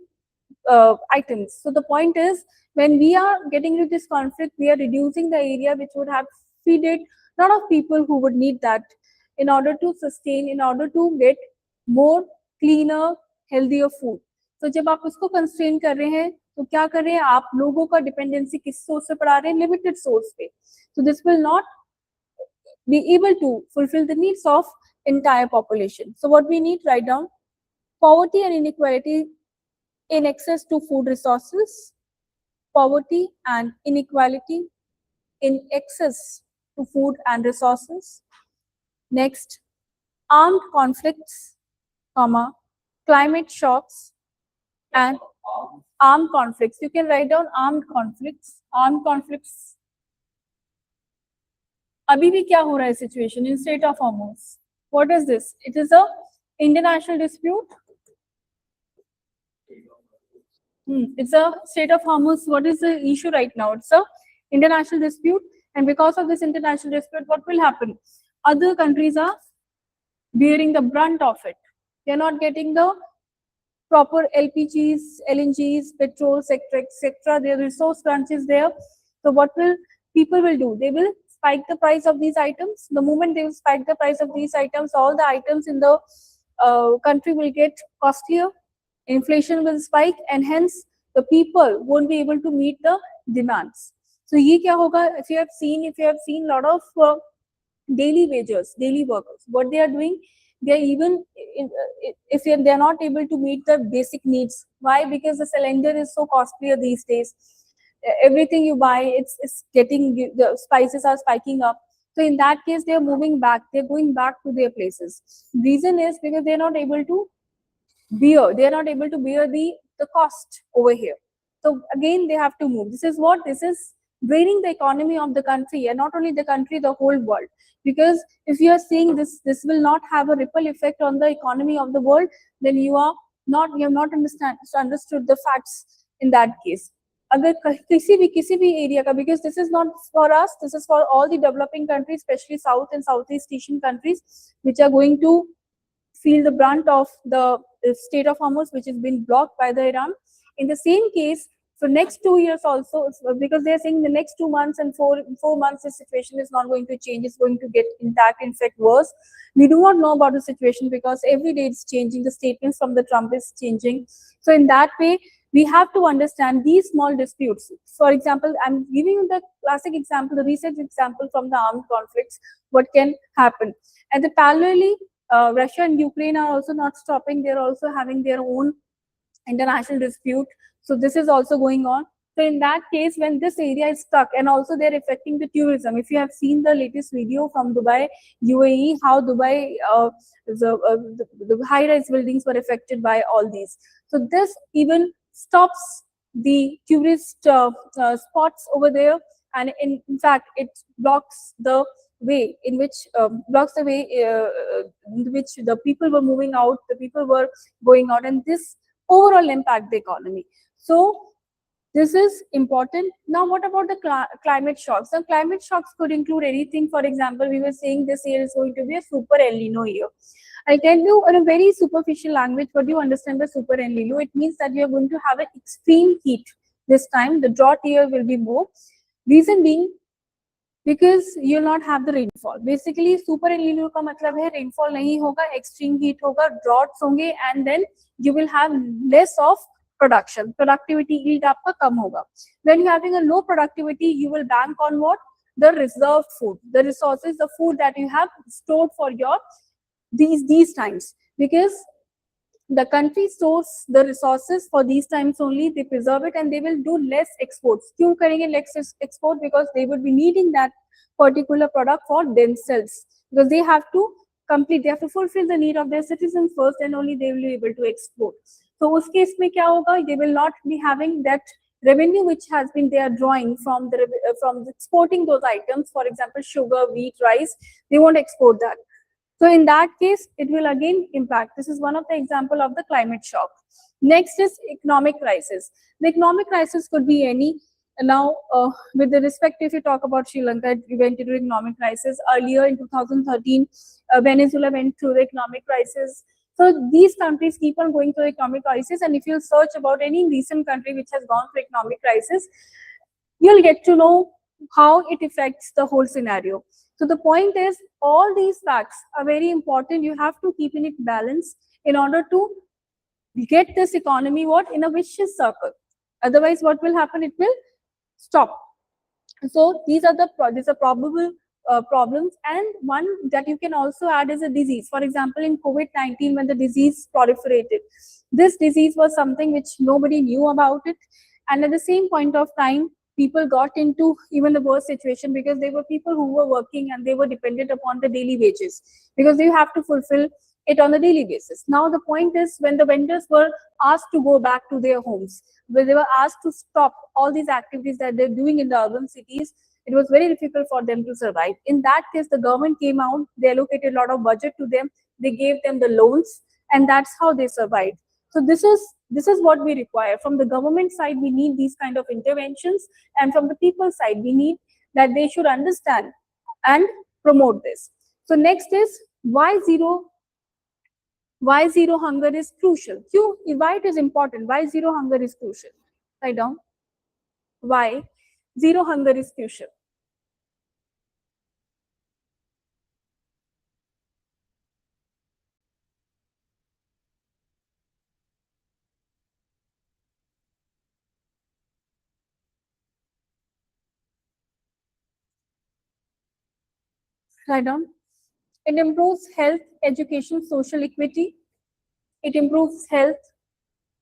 items. So the point is, when we are getting into this conflict, we are reducing the area which would have feeded a lot of people who would need that in order to sustain, in order to get more cleaner, healthier food. So जब आप उसको constrain कर रहे हैं, तो क्या कर रहे हैं आप? लोगों का dependency किस source पे पड़ा रहे हैं? Limited source पे. So this will not be able to fulfill the needs of entire population. So what we need, write down, poverty and inequality in access to food resources, poverty and inequality in access to food and resources. Next, armed conflicts, comma, climate shocks and armed conflicts. You can write down armed conflicts. अभी भी क्या हो रहा है situation in Strait of Hormuz? What is this? It is a international dispute. It's a Strait of Hormuz. What is the issue right now? It's a international dispute, and because of this international dispute, what will happen? Other countries are bearing the brunt of it. They are not getting the proper LPGs, LNGs, petrol, etc. Their resource crunch is there. So what will people will do? They will spike the price of these items. The moment they will spike the price of these items, all the items in the country will get costlier. inflation will spike, and hence the people won't be able to meet the demands. So ye kya hoga, if you have seen lot of daily wagers, daily workers, what they are doing, they are even if they are not able to meet the basic needs. Why? Because the cylinder is so costlier these days. Everything you buy, it's getting, the spices are spiking up. So in that case, they are moving back. They're going back to their places. Reason is because they are not able to bear. They are not able to bear the cost over here. So again, they have to move. This is draining the economy of the country, and not only the country, the whole world. Because if you are saying this will not have a ripple effect on the economy of the world, then you have not understood the facts in that case. अगर किसी भी area का, because this is not for us, this is for all the developing countries, especially South and Southeast Asian countries, which are going to feel the brunt of the state of Hormuz, which has been blocked by the Iran. In the same case, for next 2 years also, because they are saying the next 2 months and 4 months, the situation is not going to change, it's going to get intact, in fact worse. We do not know about the situation because every day it's changing, the statements from the Trump is changing. So in that way, we have to understand these small disputes. For example, I'm giving you the classic example, the recent example from the armed conflicts, what can happen. And the parallelly, Russia and Ukraine are also not stopping. They're also having their own international dispute. So this is also going on. So in that case, when this area is stuck, and also they're affecting the tourism. If you have seen the latest video from Dubai, UAE, how Dubai, the high-rise buildings were affected by all these. So this even stops the tourist spots over there, and in fact, it blocks the way in which in which the people were moving out, the people were going out, and this overall impact the economy. So this is important. Now, what about the climate shocks? Now, climate shocks could include anything. For example, we were saying this year is going to be a super El Nino year. I'll tell you in a very superficial language, what do you understand by super El Nino? It means that we are going to have an extreme heat this time. The drought year will be more. Reason being, because you'll not have the rainfall. Basically, super El Nino का मतलब है rainfall नहीं होगा, extreme heat होगा, droughts होंगे, and then you will have less of production. Productivity yield आपका कम होगा. When you're having a low productivity, you will bank on what? The reserved food, the resources, the food that you have stored for your these times. Because the country stores the resources for these times only, they preserve it, and they will do less exports. क्यों करेंगे less export? Because they would be needing that particular product for themselves, because they have to fulfill the need of their citizens first, and only they will be able to export. So उस case में क्या होगा? They will not be having that revenue which has been they are drawing from exporting those items. For example, sugar, wheat, rice, they won't export that. So in that case, it will again impact. This is one of the example of the climate shock. Next is economic crisis. The economic crisis could be any. Now, with the respect, if you talk about Sri Lanka, it went into economic crisis. Earlier in 2013, Venezuela went through the economic crisis. So these countries keep on going through economic crisis, and if you search about any recent country which has gone through economic crisis, you'll get to know how it affects the whole scenario. So the point is, all these facts are very important. You have to keep in it balance in order to get this economy in a vicious circle. Otherwise, what will happen? It will stop. So these are probable problems, and one that you can also add is a disease. For example, in COVID-19, when the disease proliferated, this disease was something which nobody knew about it, and at the same point of time, people got into even the worst situation, because they were people who were working and they were dependent upon the daily wages, because they have to fulfill it on a daily basis. Now the point is, when the vendors were asked to go back to their homes, when they were asked to stop all these activities that they're doing in the urban cities, it was very difficult for them to survive. In that case, the government came out, they allocated a lot of budget to them, they gave them the loans, and that's how they survived. So this is what we require. From the government side, we need these kind of interventions, and from the people side, we need that they should understand and promote this. So next is why zero hunger is crucial. Why it is important? Why zero hunger is crucial? Write down. Why zero hunger is crucial. Write down. It improves health, education, social equity. It improves health.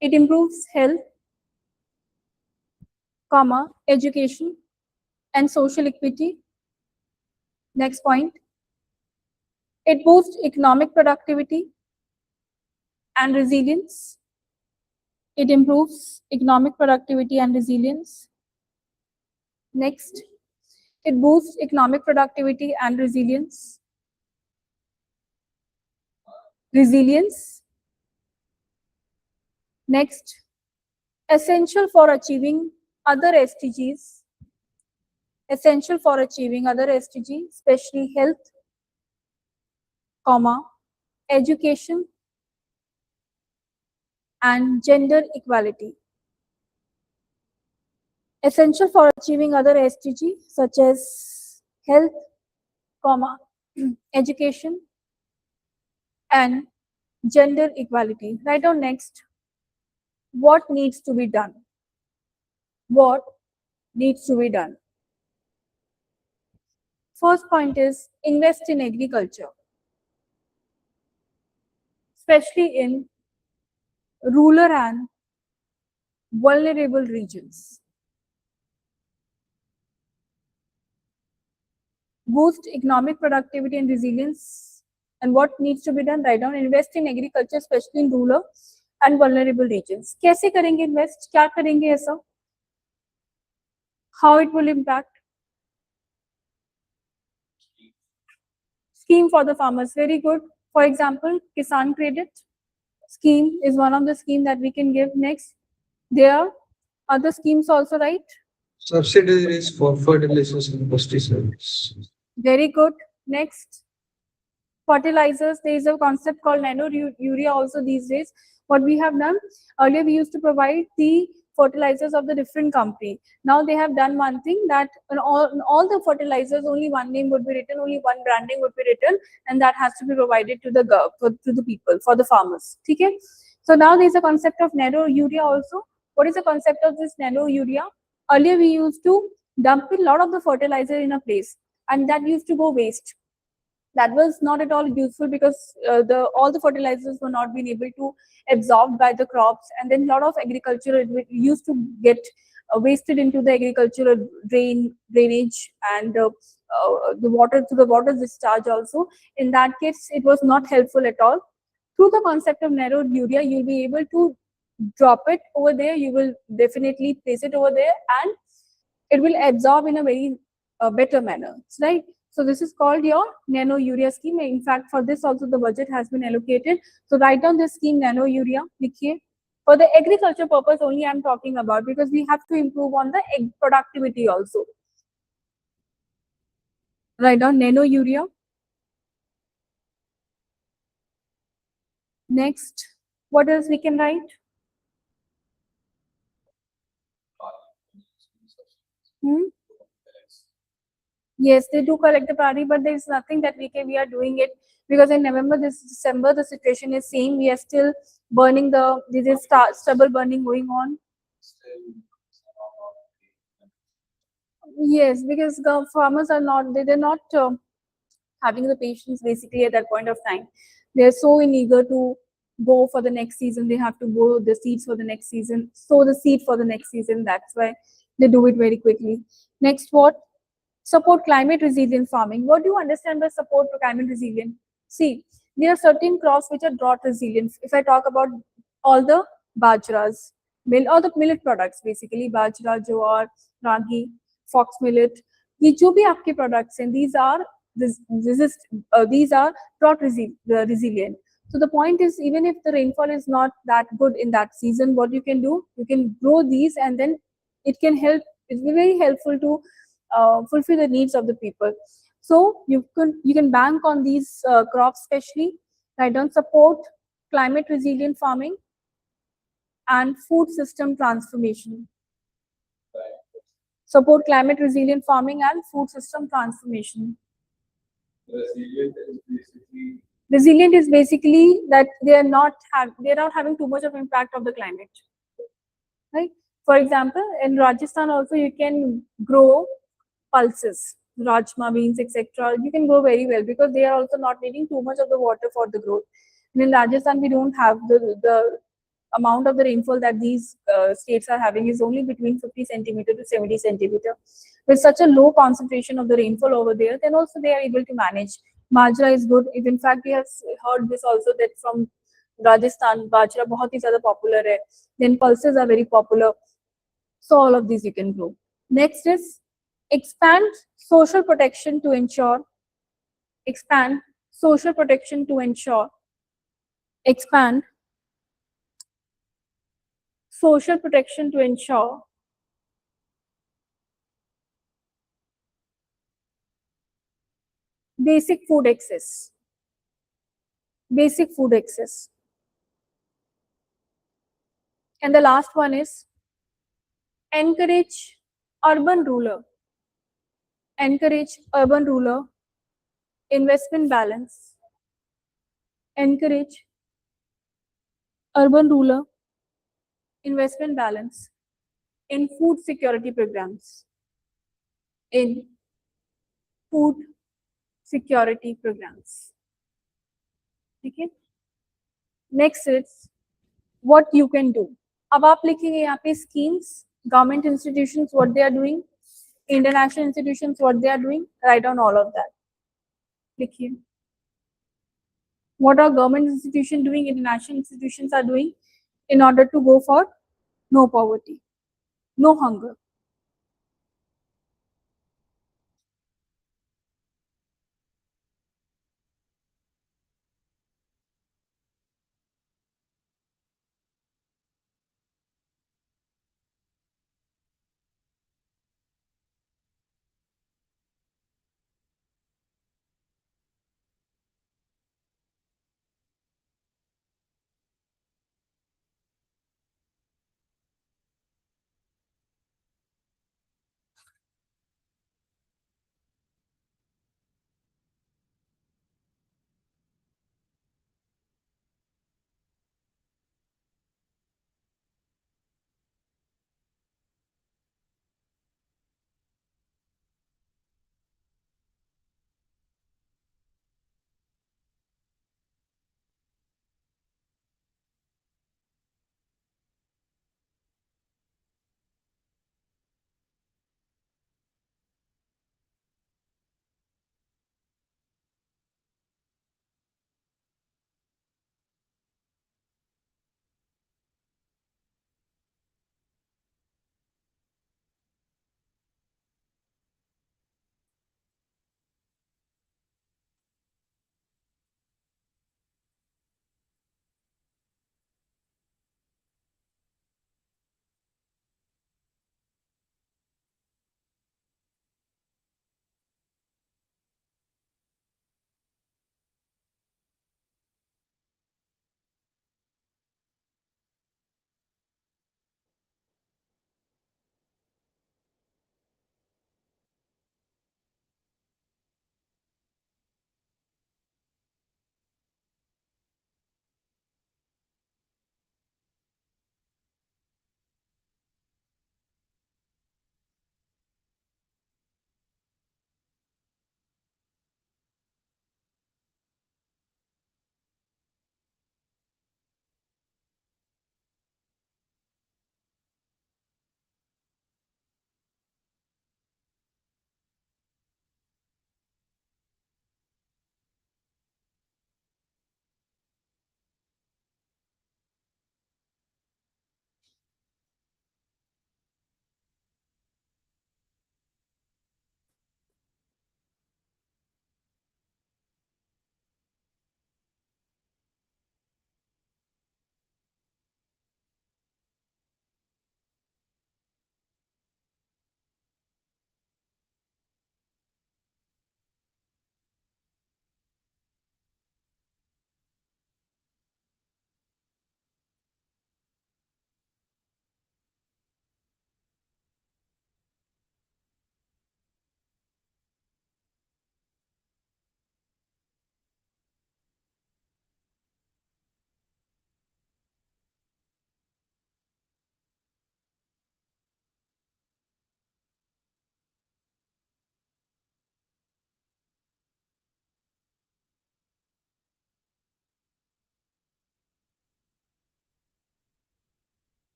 It improves health, comma, education and social equity. Next point. It boosts economic productivity and resilience. It improves economic productivity and resilience. Next. It boosts economic productivity and resilience. Resilience. Next. Essential for achieving other SDGs. Essential for achieving other SDGs, especially health, comma, education and gender equality. Essential for achieving other SDGs such as health, comma, education and gender equality. Write down next. What needs to be done? What needs to be done? First point is invest in agriculture, especially in rural and vulnerable regions. Boost economic productivity and resilience. And what needs to be done? Write down. Invest in agriculture, especially in rural and vulnerable regions. कैसे करेंगे invest? क्या करेंगे ऐसा? How it will impact? Scheme for the farmers. Very good. For example, Kisan Credit scheme is one of the schemes that we can give. Next, there are other schemes also, right? Subsidiaries for fertilizers and pesticides. Very good. Next, fertilizers. There is a concept called nano urea also these days. What we have done, earlier we used to provide the fertilizers of the different company. Now they have done one thing, that in all the fertilizers only one name would be written, only one branding would be written, and that has to be provided to the people, for the farmers. Okay? So now there is a concept of nano urea also. What is the concept of this nano urea? Earlier we used to dump a lot of the fertilizer in a place, and that used to go waste. That was not at all useful because all the fertilizers were not being able to absorbed by the crops, and then a lot of agriculture used to get wasted into the agricultural drainage and the water discharge also. In that case, it was not helpful at all. Through the concept of narrow urea, you'll be able to drop it over there. You will definitely place it over there, and it will absorb in a very better manner, right? So this is called your nano urea scheme. In fact, for this also the budget has been allocated. So write down this scheme, nano urea. For the agriculture purpose only I'm talking about, because we have to improve on the egg productivity also. Write down nano urea. Next, what else we can write? Yes, they do collect the priority, but there is nothing that we are doing it, because in November, this December, the situation is same. We are still burning this is stubble burning going on. Yes, because the farmers are not, they're not having the patience basically at that point of time. They're so eager to go for the next season. They have to grow the seeds for the next season, sow the seed for the next season. That's why they do it very quickly. Next, what? Support climate resilient farming. What do you understand by support for climate resilient? See, there are certain crops which are drought resilient. If I talk about all the bajras, all the millet products, basically bajra, jowar, ragi, fox millet, ये जो भी आपके products हैं, these are drought resilient. So the point is, even if the rainfall is not that good in that season, what you can do, you can grow these, and then it can help. It's very helpful to fulfill the needs of the people. So you can bank on these crops, especially. Right? Don't support climate resilient farming and food system transformation. Support climate resilient farming and food system transformation. Resilient is basically that they are not having too much of impact of the climate. Right? For example, in Rajasthan also you can grow pulses. rajma, beans, etc., you can grow very well because they are also not needing too much of the water for the growth. And in Rajasthan, we don't have the amount of the rainfall that these states are having is only between 50 centimeter to 70 centimeter. With such a low concentration of the rainfall over there, then also they are able to manage. Bajra is good. If in fact, we have heard this also that from Rajasthan, bajra बहुत ही ज़्यादा popular है. Then pulses are very popular. So all of these you can grow. Next is expand social protection to ensure. Expand social protection to ensure. Expand social protection to ensure basic food access. Basic food access. And the last one is encourage urban rural. Encourage urban rural investment balance. Encourage urban rural investment balance in food security programs. In food security programs. Okay. Next is what you can do. अब आप लिखेंगे यहाँ पे schemes, government institutions, what they are doing, international institutions, what they are doing. Write down all of that. लिखिए. What are government institutions doing, international institutions are doing in order to go for no poverty, no hunger.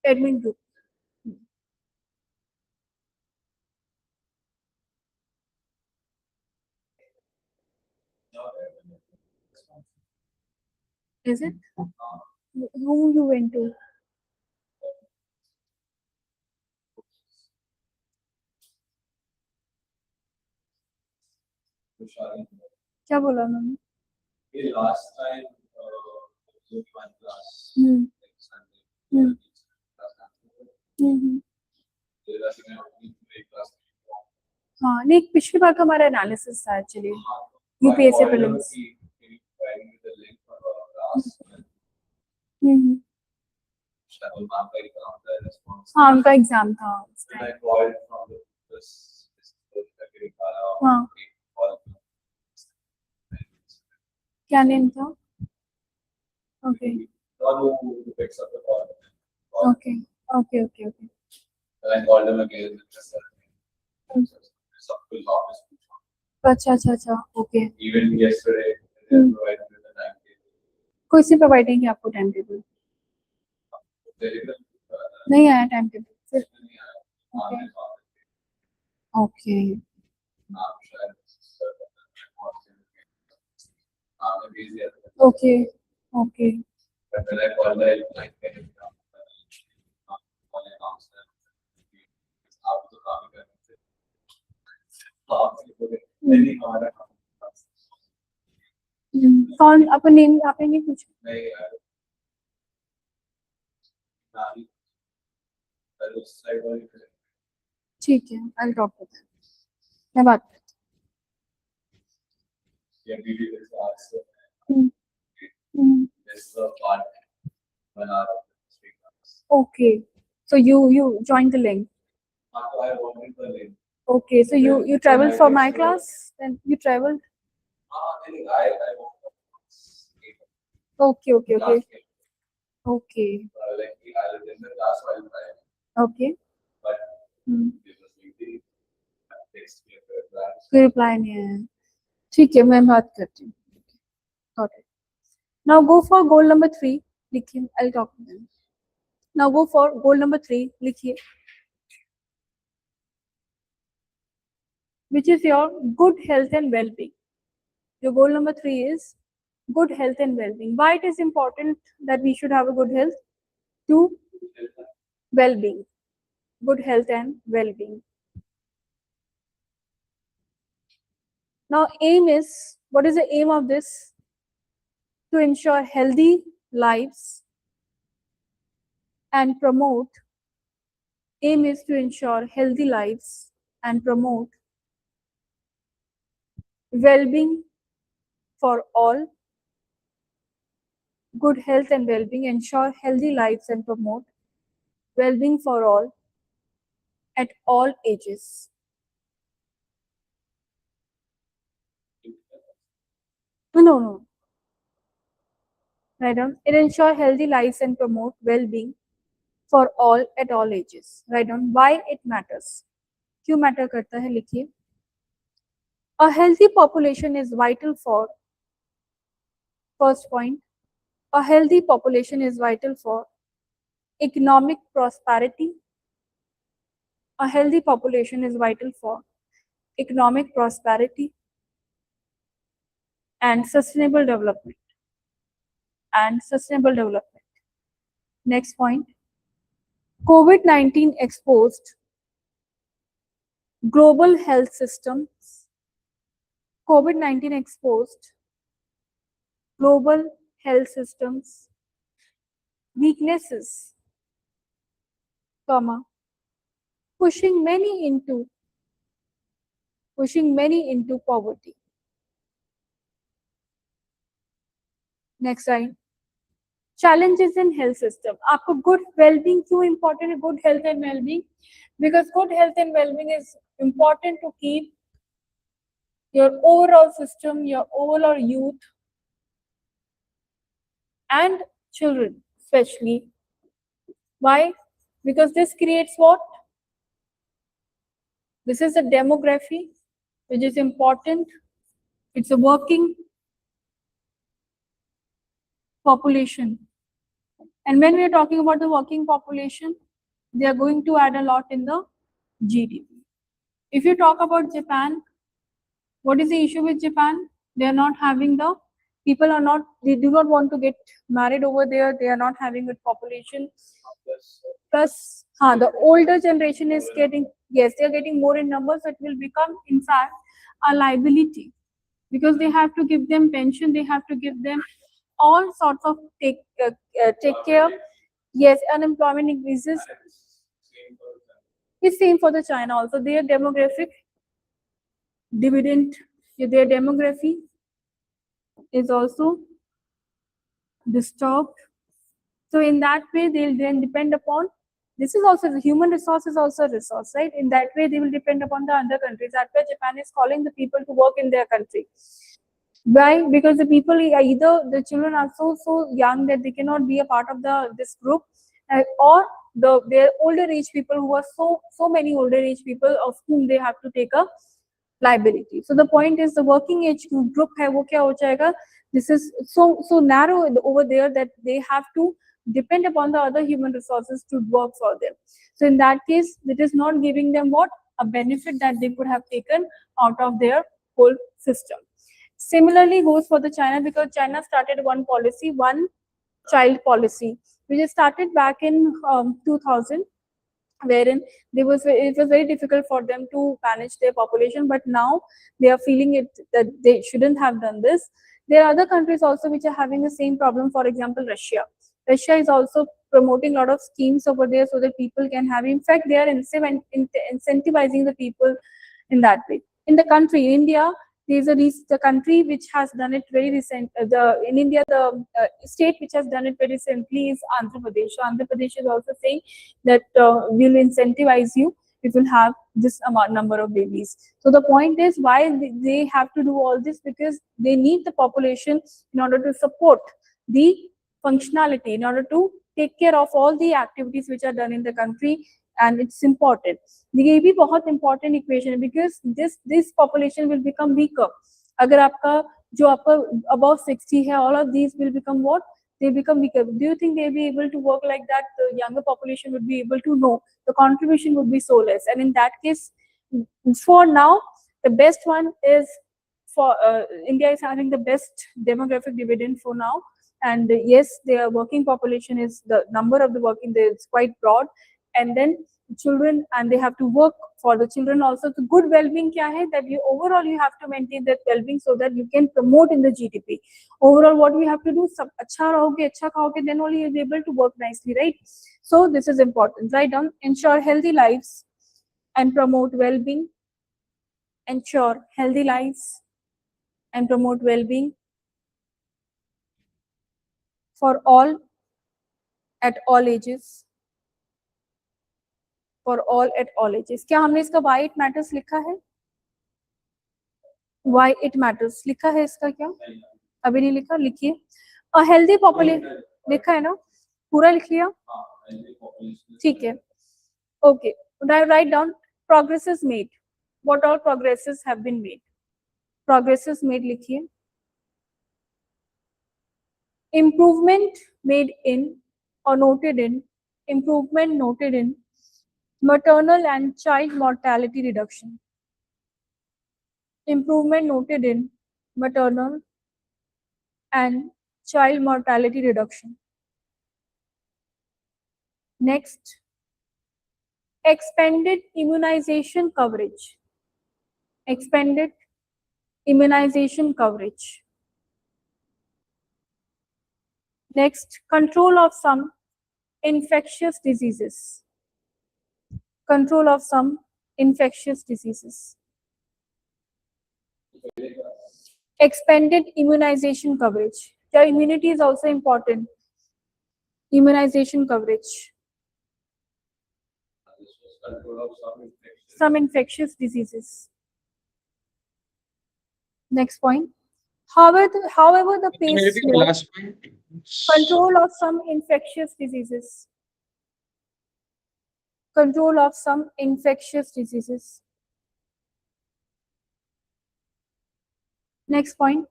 Admin group. Is it? Who you went to? क्या बोला उन्होंने? Last time, one class. Hmm. Hmm. हाँ नहीं पिछली बार का हमारा analysis था actually UPSC prelims हाँ उनका एग्जाम था उस time। हाँ क्या नेम था? Okay okay okay okay okay अच्छा अच्छा अच्छा okay Even yesterday, they provided me the timetable. कोई से प्रोवाइड नहीं किया आपको टाइम टेबल? नहीं आया टाइम टेबल फिर? ओके ओके ओके कौन आपका नेम आपने नहीं पूछा? ठीक है आई टॉक विद देम मैं बात करती हूँ। Okay, so you joined the link. Okay, so you traveled for my class, then you traveled. Okay, okay, okay, okay, okay. कोई reply नहीं है। ठीक है मैं बात करती हूँ। Got it. Now go for goal number 3. लिखिए, I'll talk to them. Now go for goal number 3. लिखिए. Which is your good health and well-being. Your goal number 3 is good health and well-being. Why it is important that we should have a good health? To well-being. Good health and well-being. Now aim is, what is the aim of this? To ensure healthy lives and promote, aim is to ensure healthy lives and promote well-being for all. Good health and well-being, ensure healthy lives and promote well-being for all at all ages. No. Write down. It ensure healthy lives and promote well-being for all at all ages. Write down why it matters. क्यों matter करता है लिखिए. A healthy population is vital for, first point, a healthy population is vital for economic prosperity. A healthy population is vital for economic prosperity and sustainable development. Next point, COVID-19 exposed global health systems. COVID-19 exposed global health systems weaknesses, comma, pushing many into poverty. Next line, challenges in health system. आपको good well-being क्यों important है? Good health and well-being, because good health and well-being is important to keep your overall system, your overall youth and children especially. Why? Because this creates what? This is a demography which is important. It's a working population. And when we are talking about the working population, they are going to add a lot in the GDP. If you talk about Japan, what is the issue with Japan? They are not having the people are not, they do not want to get married over there. They are not having good population. Plus, the older generation is getting, yes, they are getting more in numbers. It will become, in fact, a liability because they have to give them pension. They have to give them all sorts of take care. Yes, unemployment increases. It's same for the China also. Their demographic dividend, their demography is also disturbed. So in that way, they'll then depend upon, this is also, the human resource is also a resource, right? In that way, they will depend upon the other countries. That's why Japan is calling the people to work in their country. Why? Because the people, either the children are so young that they cannot be a part of this group, or their older age people who are so many older age people of whom they have to take a liability. So the point is, the working age group hai wo kya ho jayega? This is so narrow over there that they have to depend upon the other human resources to work for them. So in that case, it is not giving them what? A benefit that they could have taken out of their whole system. Similarly goes for the China, because China started one policy, one child policy, which started back in 2000, wherein it was very difficult for them to manage their population, but now they are feeling it that they shouldn't have done this. There are other countries also which are having the same problem. For example, Russia. Russia is also promoting a lot of schemes over there so that people can have. In fact, they are incentivizing the people in that way. In the country, India, there is the country which has done it very recent. In India, the state which has done it very recently is Andhra Pradesh. So Andhra Pradesh is also saying that we'll incentivize you if you have this amount number of babies. So the point is, why they have to do all this? Because they need the population in order to support the functionality, in order to take care of all the activities which are done in the country, and it's important. ये भी बहुत important equation है, because this population will become weaker. अगर आपका जो आपका above 60 है, all of these will become what? They become weaker. Do you think they'll be able to work like that? The younger population would be able to know. The contribution would be so less. And in that case, for now, the best one is for India is having the best demographic dividend for now. And yes, their working population is, the number of the working there is quite broad. And then children, and they have to work for the children also. The good well-being kya hai? That you overall you have to maintain that well-being so that you can promote in the GDP. Overall, what we have to do, sab acha rahoge, acha khaoge, then only you'll be able to work nicely, right? So this is important. Write down: ensure healthy lives and promote well-being. Ensure healthy lives and promote well-being for all, at all ages. For all at all ages. क्या हमने इसका why it matters लिखा है? Why it matters लिखा है इसका क्या? अभी नहीं लिखा, लिखिए. A healthy population लिखा है ना? पूरा लिख लिया? ठीक है. Okay. Write down progresses made. What all progresses have been made? Progresses made लिखिए. Improvement made in or noted in. Improvement noted in maternal and child mortality reduction. Improvement noted in maternal and child mortality reduction. Next, expanded immunization coverage. Expanded immunization coverage. Next, control of some infectious diseases. Control of some infectious diseases. Expanded immunization coverage. The immunity is also important. Immunization coverage. Some infectious diseases. Next point. However, the pace slow. Last point. Control of some infectious diseases. Control of some infectious diseases. Next point.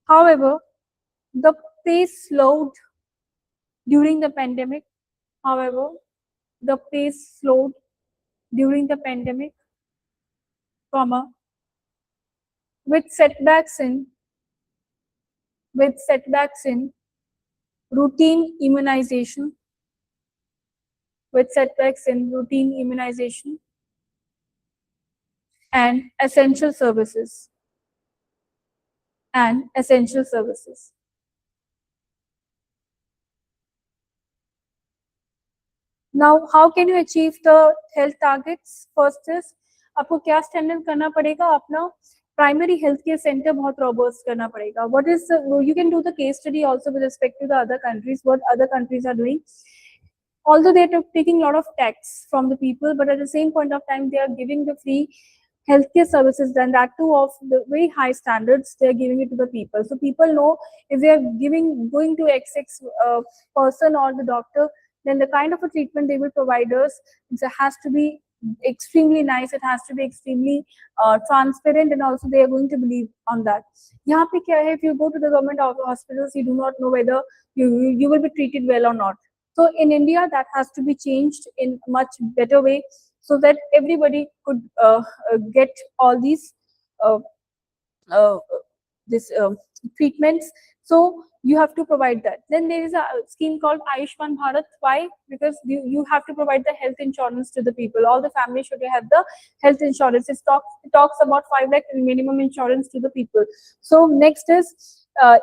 However, the pace slowed during the pandemic. However, the pace slowed during the pandemic, comma, with setbacks in routine immunization, and essential services. Now, how can you achieve the health targets? First is, आपको क्या standard करना पड़ेगा? अपना primary healthcare center बहुत robust करना पड़ेगा. What is you can do the case study also with respect to the other countries, what other countries are doing. Although they are taking a lot of tax from the people, but at the same point of time, they are giving the free healthcare services, then that too of the very high standards, they are giving it to the people. So people know if they are going to XX person or the doctor, then the kind of a treatment they will provide us, it has to be extremely nice, it has to be extremely transparent, and also they are going to believe on that. Yahan pe kya hai, if you go to the government hospitals, you do not know whether you will be treated well or not. So in India, that has to be changed in much better way, so that everybody could get all these treatments. So you have to provide that. Then there is a scheme called Ayushman Bharat. Why? Because you have to provide the health insurance to the people. All the families should have the health insurance. It talks about 5 lakh minimum insurance to the people. So next is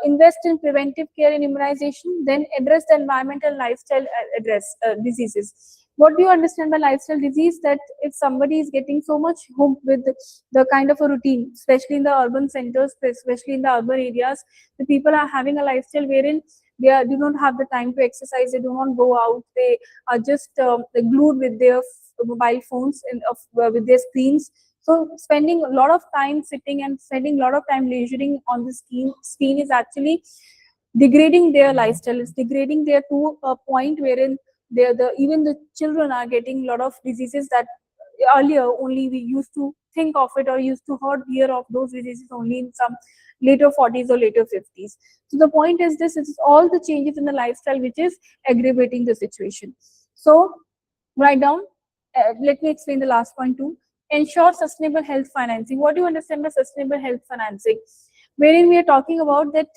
invest in preventive care and immunization. Then address the environmental lifestyle diseases. What do you understand by lifestyle disease? That if somebody is getting so much hooked with the kind of a routine, especially in the urban centers, especially in the urban areas, the people are having a lifestyle wherein they do not have the time to exercise, they do not go out, they are just glued with their mobile phones and with their screens. So spending a lot of time sitting and spending a lot of time leisuring on the screen is actually degrading their lifestyle. It's degrading their to a point wherein even the children are getting a lot of diseases that earlier only we used to think of it or used to hear of those diseases only in some later 40s or later 50s. So the point is this, it's all the changes in the lifestyle which is aggravating the situation. So write down, let me explain the last point too. Ensure sustainable health financing. What do you understand by sustainable health financing? Wherein we are talking about that,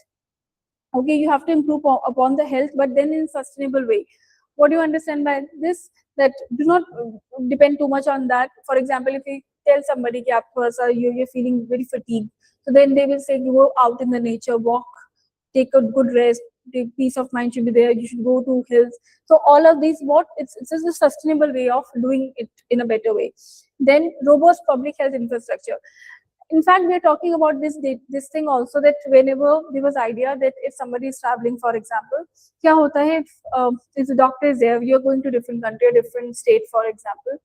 okay, you have to improve upon the health, but then in sustainable way. What do you understand by this? That do not depend too much on that. For example, if you tell somebody that you're feeling very fatigued, so then they will say you go out in the nature, walk, take a good rest, the peace of mind should be there, you should go to hills. So all of these, it's just a sustainable way of doing it in a better way. Then robust public health infrastructure. In fact, we are talking about this thing also, that whenever there was idea that if somebody is traveling, for example, kya hota hai, if the doctor is there, you're going to different country, a different state, for example,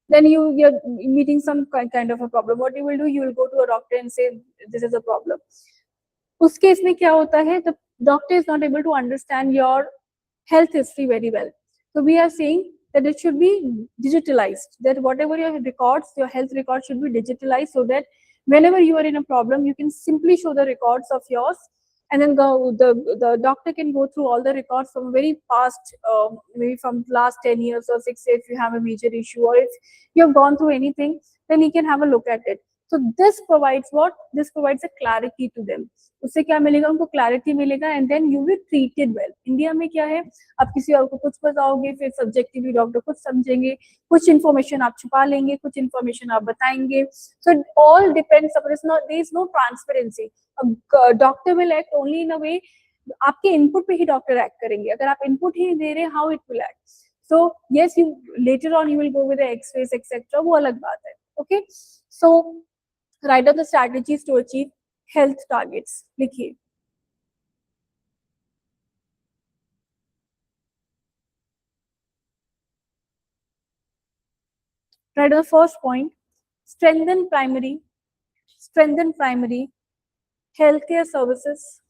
then you're meeting some kind of a problem. What you will do, you will go to a doctor and say, this is a problem. Us case mein kya hota hai, the doctor is not able to understand your health history very well. So we are saying that it should be digitalized, that whatever your records, your health records should be digitalized, so that whenever you are in a problem, you can simply show the records of yours, and then the doctor can go through all the records from very past, maybe from last 10 years or 6 years, if you have a major issue, or if you have gone through anything, then he can have a look at it. So this provides what? This provides a clarity to them. उससे क्या मिलेगा? उनको clarity मिलेगा, and then you will be treated well. India में क्या है, आप किसी और को कुछ बताओगे, फिर subjectively डॉक्टर कुछ समझेंगे, कुछ information आप छुपा लेंगे, कुछ information आप बताएंगे. So it all depends upon, there is no transparency. A doctor will act only in a way, आपके input पे ही doctor act करेंगे. अगर आप input ही दे रहे, how it will act. So yes, later on you will go with the X-rays, etc. वो अलग बात है. Okay, so write down the strategies to achieve health targets. लिखिए. Write down the first point: strengthen primary healthcare services.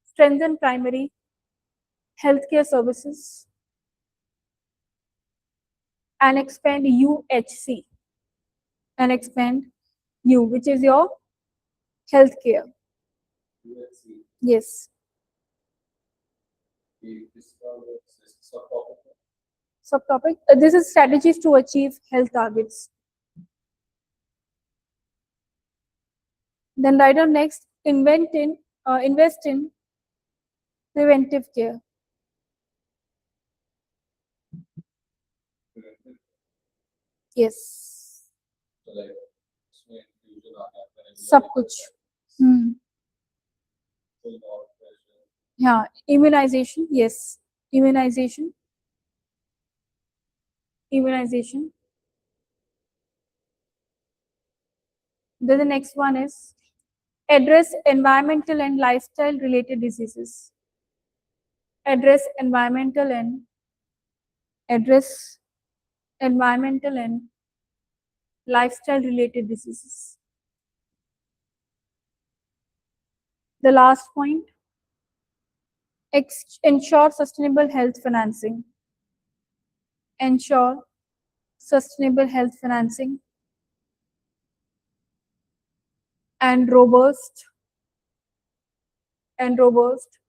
Strengthen primary healthcare services and expand UHC. And expand U, which is your healthcare. UPSC. Yes. Subtopic. This is strategies to achieve health targets. Then write down next, invest in preventive care. Yes. सब कुछ. Yeah, immunization. Yes, immunization. Immunization. Then the next one is address environmental and lifestyle related diseases. Address environmental and lifestyle related diseases. The last point, ensure sustainable health financing. Ensure sustainable health financing and robust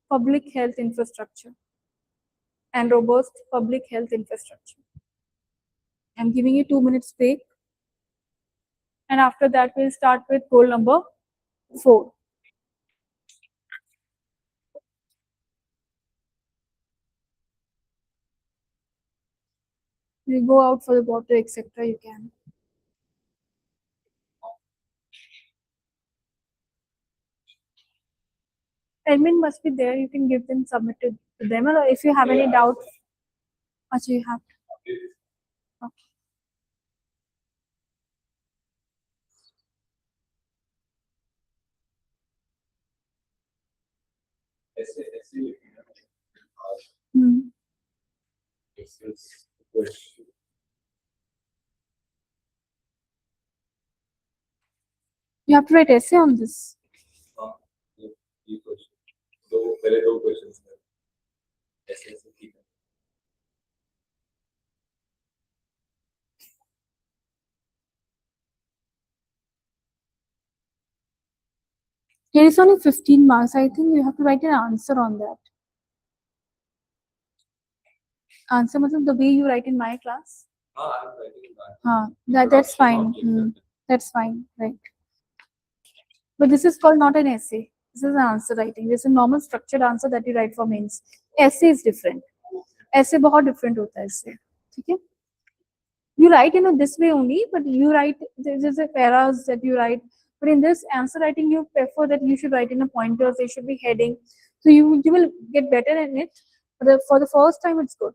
public health infrastructure. And robust public health infrastructure. I'm giving you 2 minutes break. And after that, we'll start with goal number 4. You go out for the water, etc. You can. Admin must be there. You can give them submitted to them, or if you have any doubt. Actually, you have. Okay. You have to write essay on this. Here is only 15 marks. I think you have to write an answer on that. Answer means the way you write in my class. That's fine. That's fine, right? But this is called not an essay. This is an answer writing. This is a normal structured answer that you write for mains. Essay is different. Essay बहुत different होता है इससे. ठीक है? You write in this way only, but you write there's a paras that you write. But in this answer writing, you prefer that you should write in a pointers. There should be heading, so you will get better in it. But for the first time, it's good.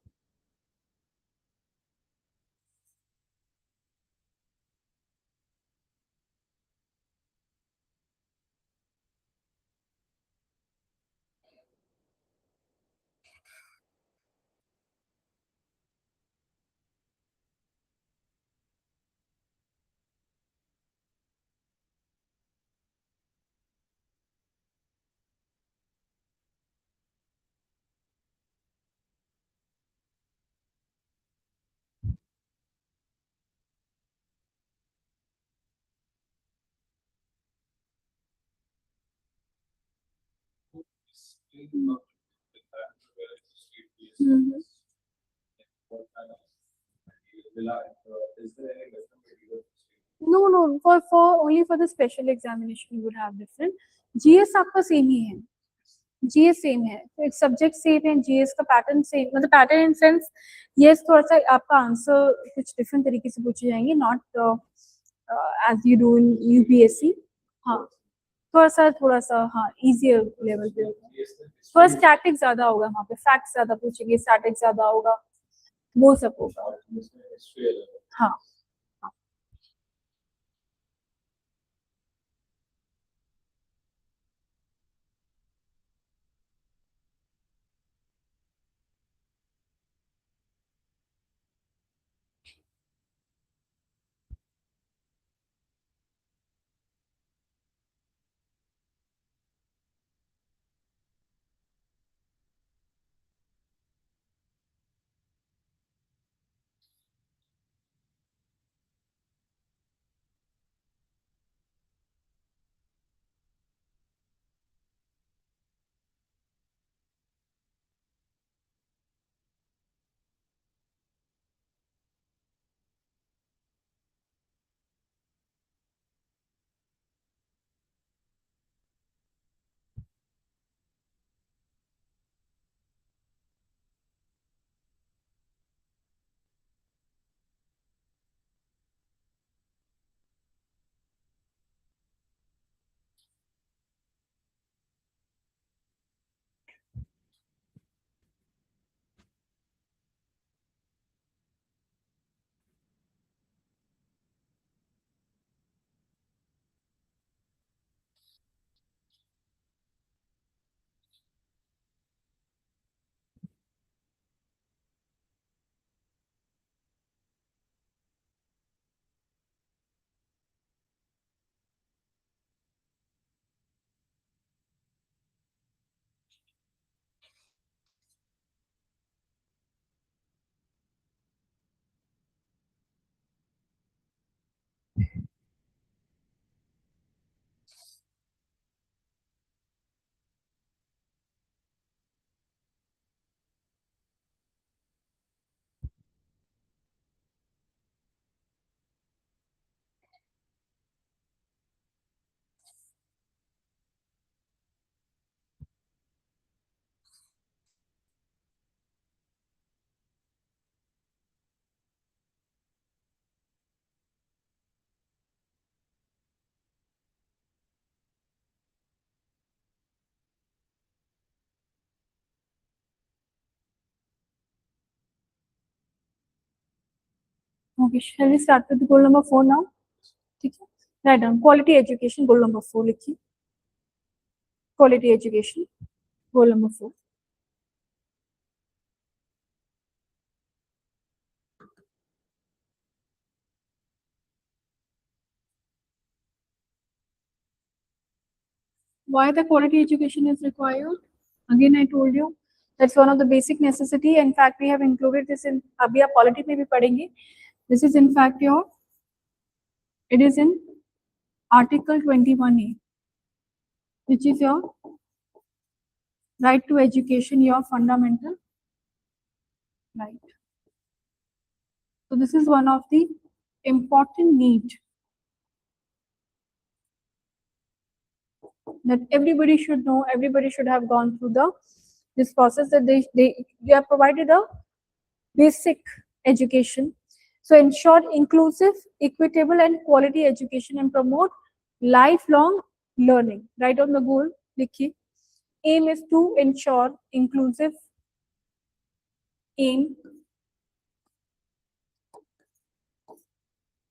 No. For only for the special examination you would have different. GS आपका same ही है. GS same है. तो एक subject same है. GS का pattern same. मतलब pattern in sense, yes थोड़ा सा आपका answer कुछ different तरीके से पूछे जाएंगे. Not as you do in UPSC. हाँ. थोड़ा सा हाँ easier level पे होगा. थोड़ा static ज़्यादा होगा वहाँ पे. Facts ज़्यादा पूछेंगे. Static ज़्यादा होगा. वो सब होगा. हाँ. Okay, shall we start with goal number 4 now? ठीक है, write down quality education goal number 4 लिखिए. Quality education goal number 4. Why the quality education is required? Again, I told you that's one of the basic necessity. In fact, we have included this in अभी आप polity में भी पढ़ेंगे. This is in fact your, it is in Article 21A, which is your right to education, your fundamental right. So this is one of the important need that everybody should know. Everybody should have gone through this process, that they are provided a basic education. So ensure inclusive, equitable and quality education and promote lifelong learning. Write on the goal, likhiye. Aim is to ensure inclusive, aim,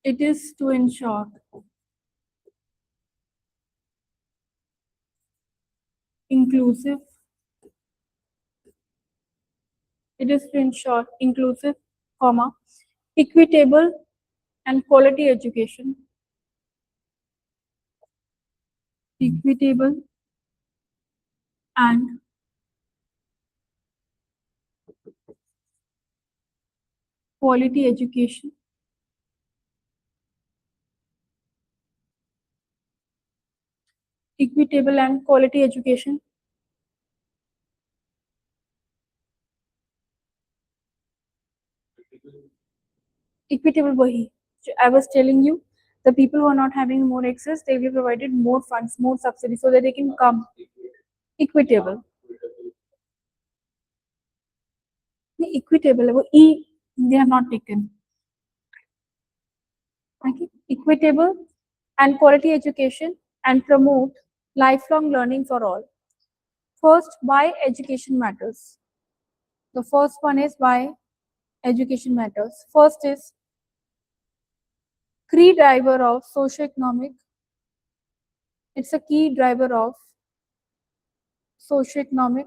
it is to ensure inclusive, it is to ensure inclusive, comma, equitable and quality education, equitable and quality education, equitable and quality education. Equitable wahi. I was telling you, the people who are not having more access, they will be provided more funds, more subsidies so that they can come. Equitable. Equitable, E, they have not taken. Okay. Equitable and quality education and promote lifelong learning for all. First, why education matters. The first one is why education matters. First is key driver of socio-economic. It's a key driver of socio-economic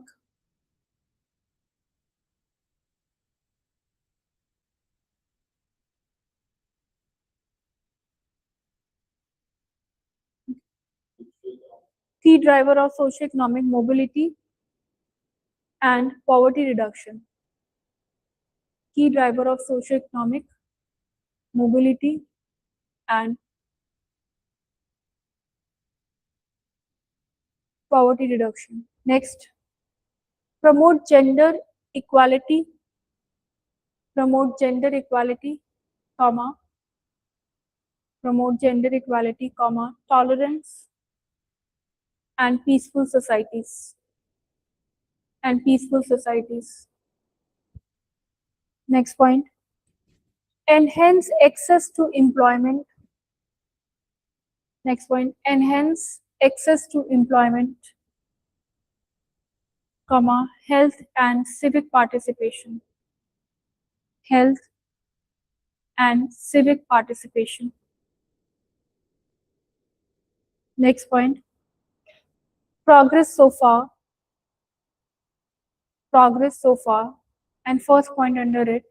key driver of socio-economic mobility and poverty reduction. Key driver of socio-economic mobility and poverty reduction. Next, promote gender equality, comma, promote gender equality, comma, tolerance and peaceful societies. Next point, enhance access to employment. Next point, enhance access to employment, comma, health and civic participation. Health and civic participation. Next point, progress so far, and first point under it,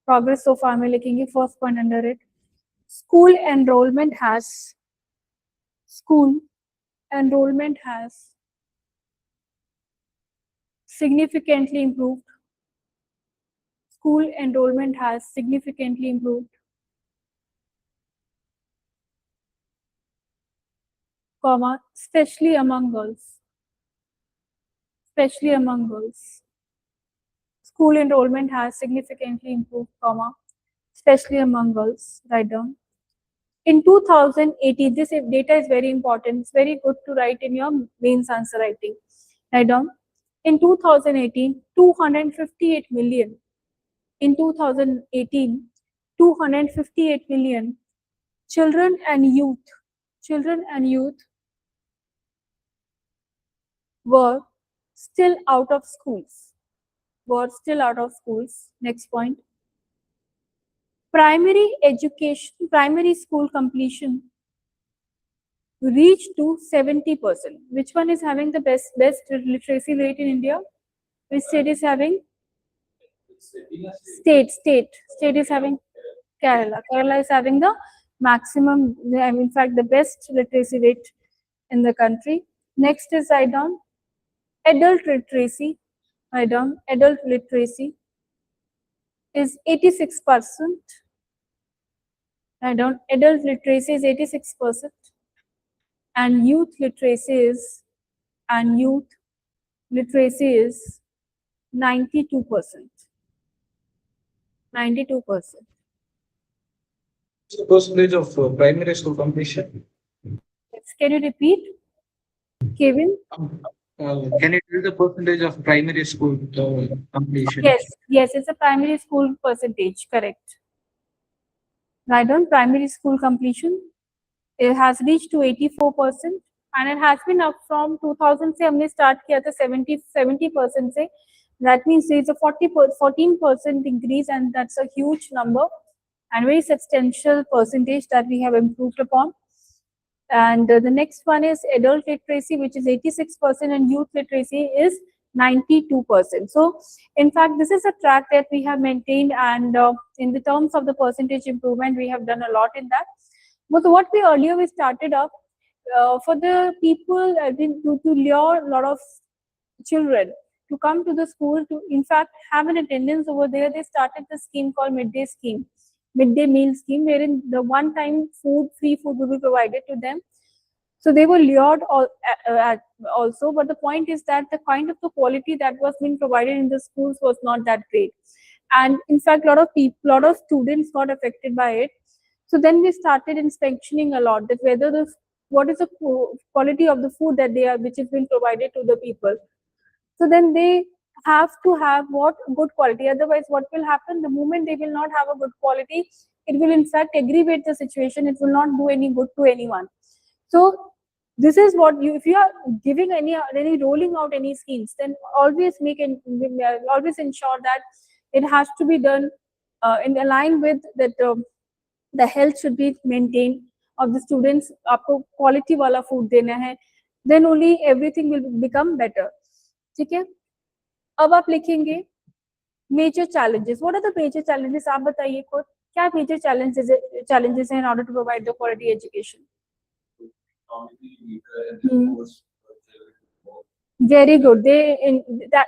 progress so far, मैं लिखेंगे first point under it. School enrollment has significantly improved. School enrollment has significantly improved, comma, especially among girls. School enrollment has significantly improved, comma, especially among girls. Write down. In 2018, this data is very important. It's very good to write in your mains answer writing. Write down. In 2018, 258 million. In 2018, 258 million children and youth were still out of schools. Next point. primary education, primary school completion reached to 70%. Which one is having the best literacy rate in India? Which state is having? State is having Kerala. Kerala is having the maximum, in fact, the best literacy rate in the country. Next is write down adult literacy. Write down adult literacy is 86%. Write down adult literacy is 86%, and youth literacy is 92%. 92%. The percentage of primary school completion. Can you repeat, Kevin? Can you tell the percentage of primary school completion? Yes, it's a primary school percentage, correct. Write down primary school completion. It has reached to 84%, and it has been up from 2000 से हमने start किया था 70% से. That means there is a 14% increase, and that's a huge number and very substantial percentage that we have improved upon. And the next one is adult literacy, which is 86%, and youth literacy is 92%. So in fact, this is a track that we have maintained, and in the terms of the percentage improvement, we have done a lot in that. But what we started up for the people, to lure a lot of children to come to the school to in fact have an attendance over there. They started the scheme called midday meal scheme, wherein the one-time free food will be provided to them. So they were lured also, but the point is that the kind of the quality that was being provided in the schools was not that great, and in fact, lot of students got affected by it. So then we started inspectioning a lot, that whether what is the quality of the food that which is being provided to the people. So then they have to have good quality. Otherwise, what will happen? The moment they will not have a good quality, it will in fact aggravate the situation. It will not do any good to anyone. So this is what if you are giving any rolling out any schemes, then always always ensure that it has to be done in line with that. The health should be maintained of the students. आपको quality वाला food देना है, then only everything will become better. ठीक है? अब आप लिखेंगे major challenges. What are the major challenges? आप बताइए खुद, क्या major challenges हैं in order to provide the quality education? Very good.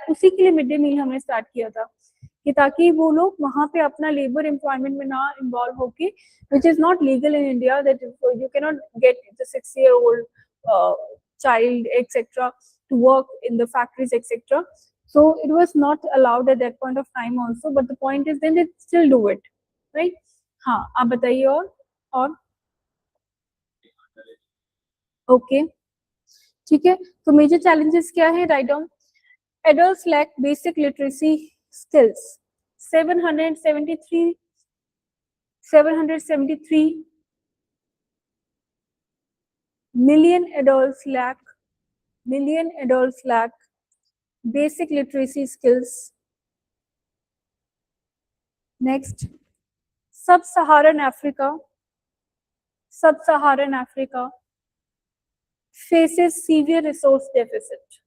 उसी के लिए मिड डे मील हमने स्टार्ट किया था कि ताकि वो लोग वहाँ पे अपना लेबर एम्प्लॉयमेंट में ना इन्वॉल्व होके, which is not legal in India, that you cannot get the 6-year-old child etc. to work in the factories etc. So it was not allowed at that point of time also, but the point is then they still do it, right? हाँ, आप बताइए और okay, ठीक है. तो major challenges क्या है? Write down adults lack basic literacy skills. 773 million adults lack basic literacy skills. Next, Sub-Saharan Africa faces severe resource deficit.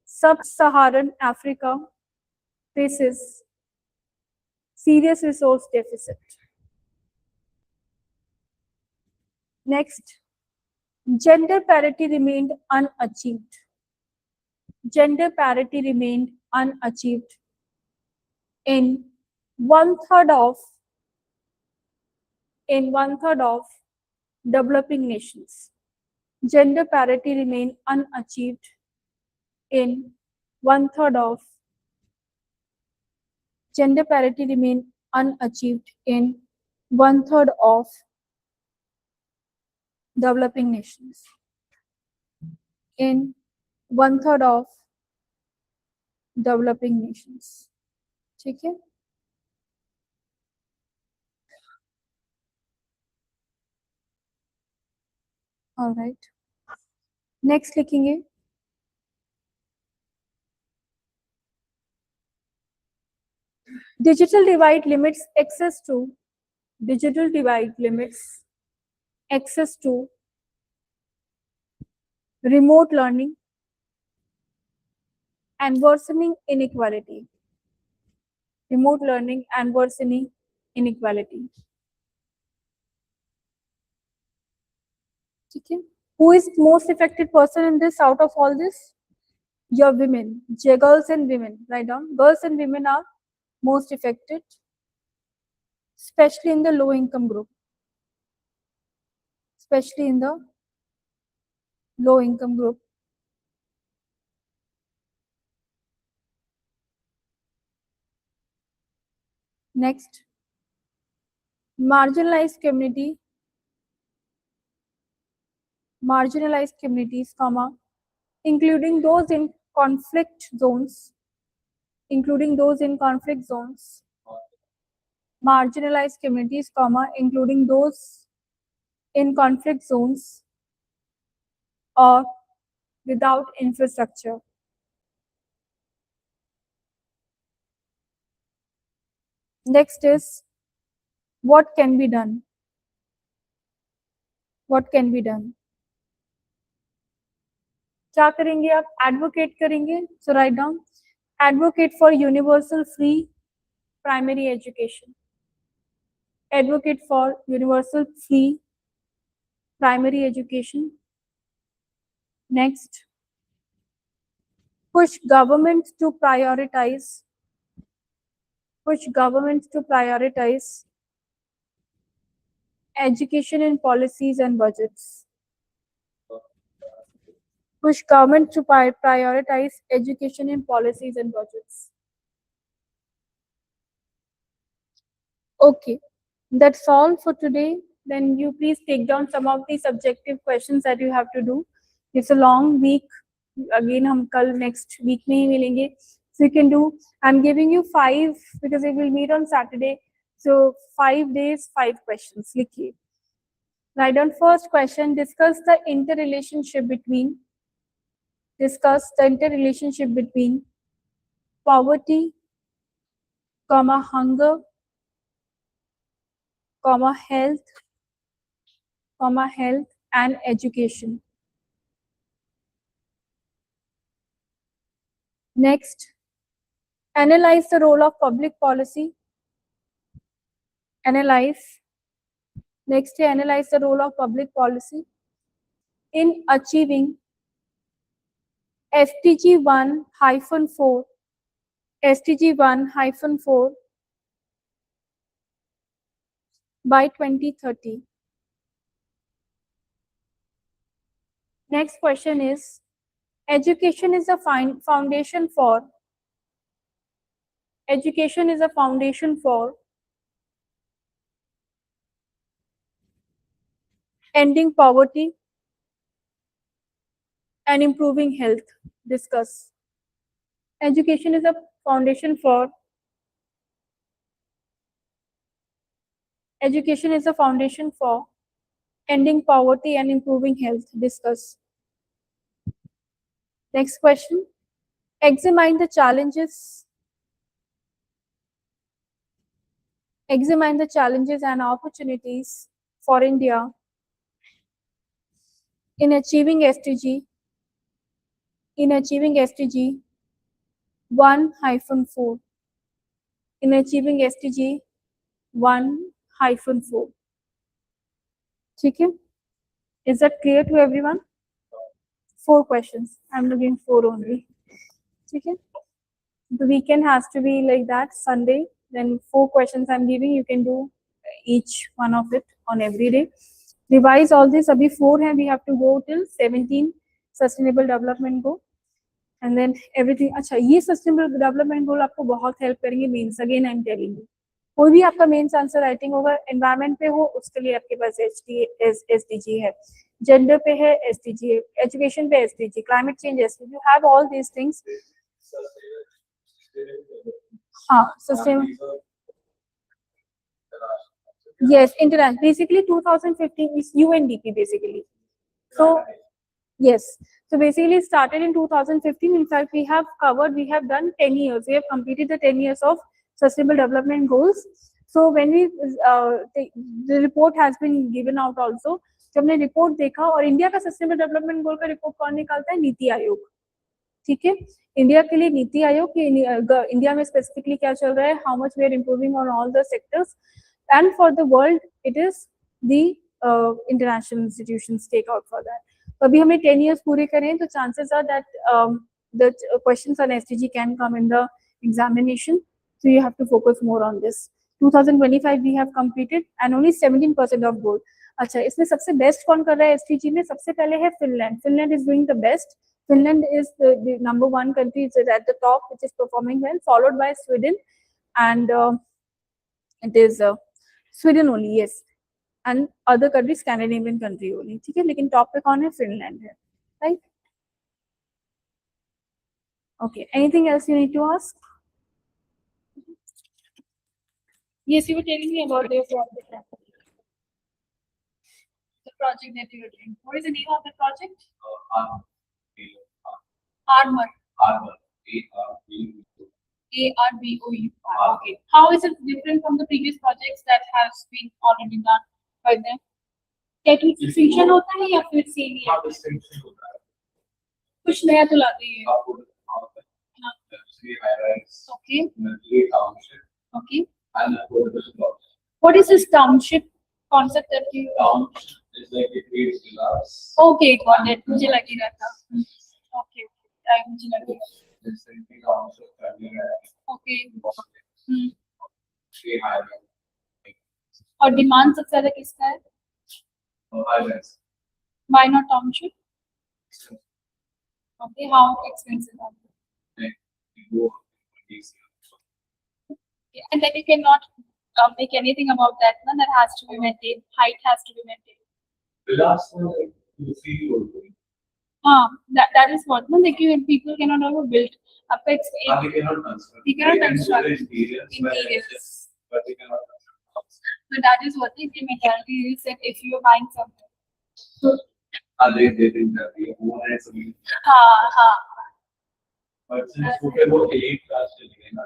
Sub-Saharan Africa faces serious resource deficit. Next, gender parity remained unachieved. Gender parity remained unachieved in one third of developing nations. Gender parity remained unachieved in one third of developing nations. In one third of developing nations. ठीक है? All right. Next लिखेंगे digital divide limits access to digital divide limits access to remote learning and worsening inequality. Remote learning and worsening inequality. Okay. Who is most affected person in this out of all this? Your women, girls and women. Write down. Girls and women are most affected, especially in the low income group. Especially in the low income group. Next, marginalized communities, comma, including those in conflict zones, marginalized communities, comma, including those in conflict zones or without infrastructure. Next is, what can be done? What can be done? क्या करेंगे आप? Advocate करेंगे. So write down. Advocate for universal free primary education. Advocate for universal free primary education. Next, push governments to prioritize education in policies and budgets. Push government to prioritize education in policies and budgets. Okay, that's all for today. Then you please take down some of the subjective questions that you have to do. It's a long week. Again, हम कल next week में ही मिलेंगे. So you can do. I'm giving you 5 because we will meet on Saturday. So 5 days, 5 questions. लिखिए. Write down first question. Discuss the interrelationship between poverty, hunger, health and education. Next, analyze the role of public policy. Analyze the role of public policy in achieving SDG 1-4 by 2030. Next question is, education is a foundation for ending poverty and improving health. Discuss. Education is a foundation for ending poverty and improving health. Discuss. Next question. Examine the challenges and opportunities for India in achieving SDG 1-4. In achieving SDG 1-4. ठीक है? Is that clear to everyone? 4 questions. I'm looking 4 only. ठीक है? The weekend has to be like that. Sunday, then 4 questions I'm giving. You can do each one of it on every day. Revise all this. अभी 4 हैं. We have to go till 17 sustainable development goal. And then everything. अच्छा, ये sustainable development goal आपको बहुत help करेंगे means. Again, I'm telling you. कोई भी आपका मेंस आंसर राइटिंग होगा, एनवायरनमेंट पे हो उसके लिए आपके पास SDG है, जेंडर पे है SDG है, एजुकेशन पे SDG, climate change SDG. You have all these things. हाँ, sustainable. Yes, international. Basically, 2015 is UNDP basically. So, yes. So basically, started in 2015. In fact, we have done 10 years. We have completed the 10 years of Sustainable Development Goals. So when we the report has been given out also. जब हमने report देखा और India का sustainable development goal का report कौन निकालता है? नीति आयोग, ठीक है। इंडिया के लिए नीति आयोग की इंडिया में स्पेसिफिकली क्या चल रहा है, how much we are improving on all the sectors, and for the world it is the international institutions take out for that. तो अभी हमें 10 years पूरे करें तो chances are that the questions on SDG can come in the examination, so you have to focus more on this. 2025 we have completed and only 17% of goal. अच्छा, इसमें सबसे best कौन कर रहा है SDG में? सबसे पहले है Finland. Finland is doing the best. Finland is the number one country, is at the top, which is performing well, followed by Sweden, and it is Sweden only, yes, and other countries Scandinavian country only. ठीक है, लेकिन top पे कौन है? Finland है, right? Okay, anything else you need to ask? Yes, you were telling me about your project. The project that you are doing. What is the name of the project? Armor. Arbor. ARBOU. Okay. How is it different from the previous projects that has been already done by them? क्या कुछ distinction होता है या फिर same ही है? Distinction होता है. कुछ नया तो लाते हैं. आपको high-rise. Okay. Township. Okay. And blocks. What is this township concept that you? Township is like it creates villas. Okay, got it. मुझे लग ही रहा था. Okay. मुझे लग रहा था. It's like the township family. Okay. High-rise. और डिमांड सबसे ज्यादा किसका है? High-rise. Why not township? Okay, how expensive are they? Okay, and then you cannot make anything about that. No? That has to be maintained. Height has to be maintained. The last one, you see, That is what. No, like people cannot ever build. they cannot transfer. They cannot construct Interiors. But they cannot transfer. So that is what the mentality is that if you are buying something. So, They think that they own it. हाँ. But since वो 8 class चली गई ना,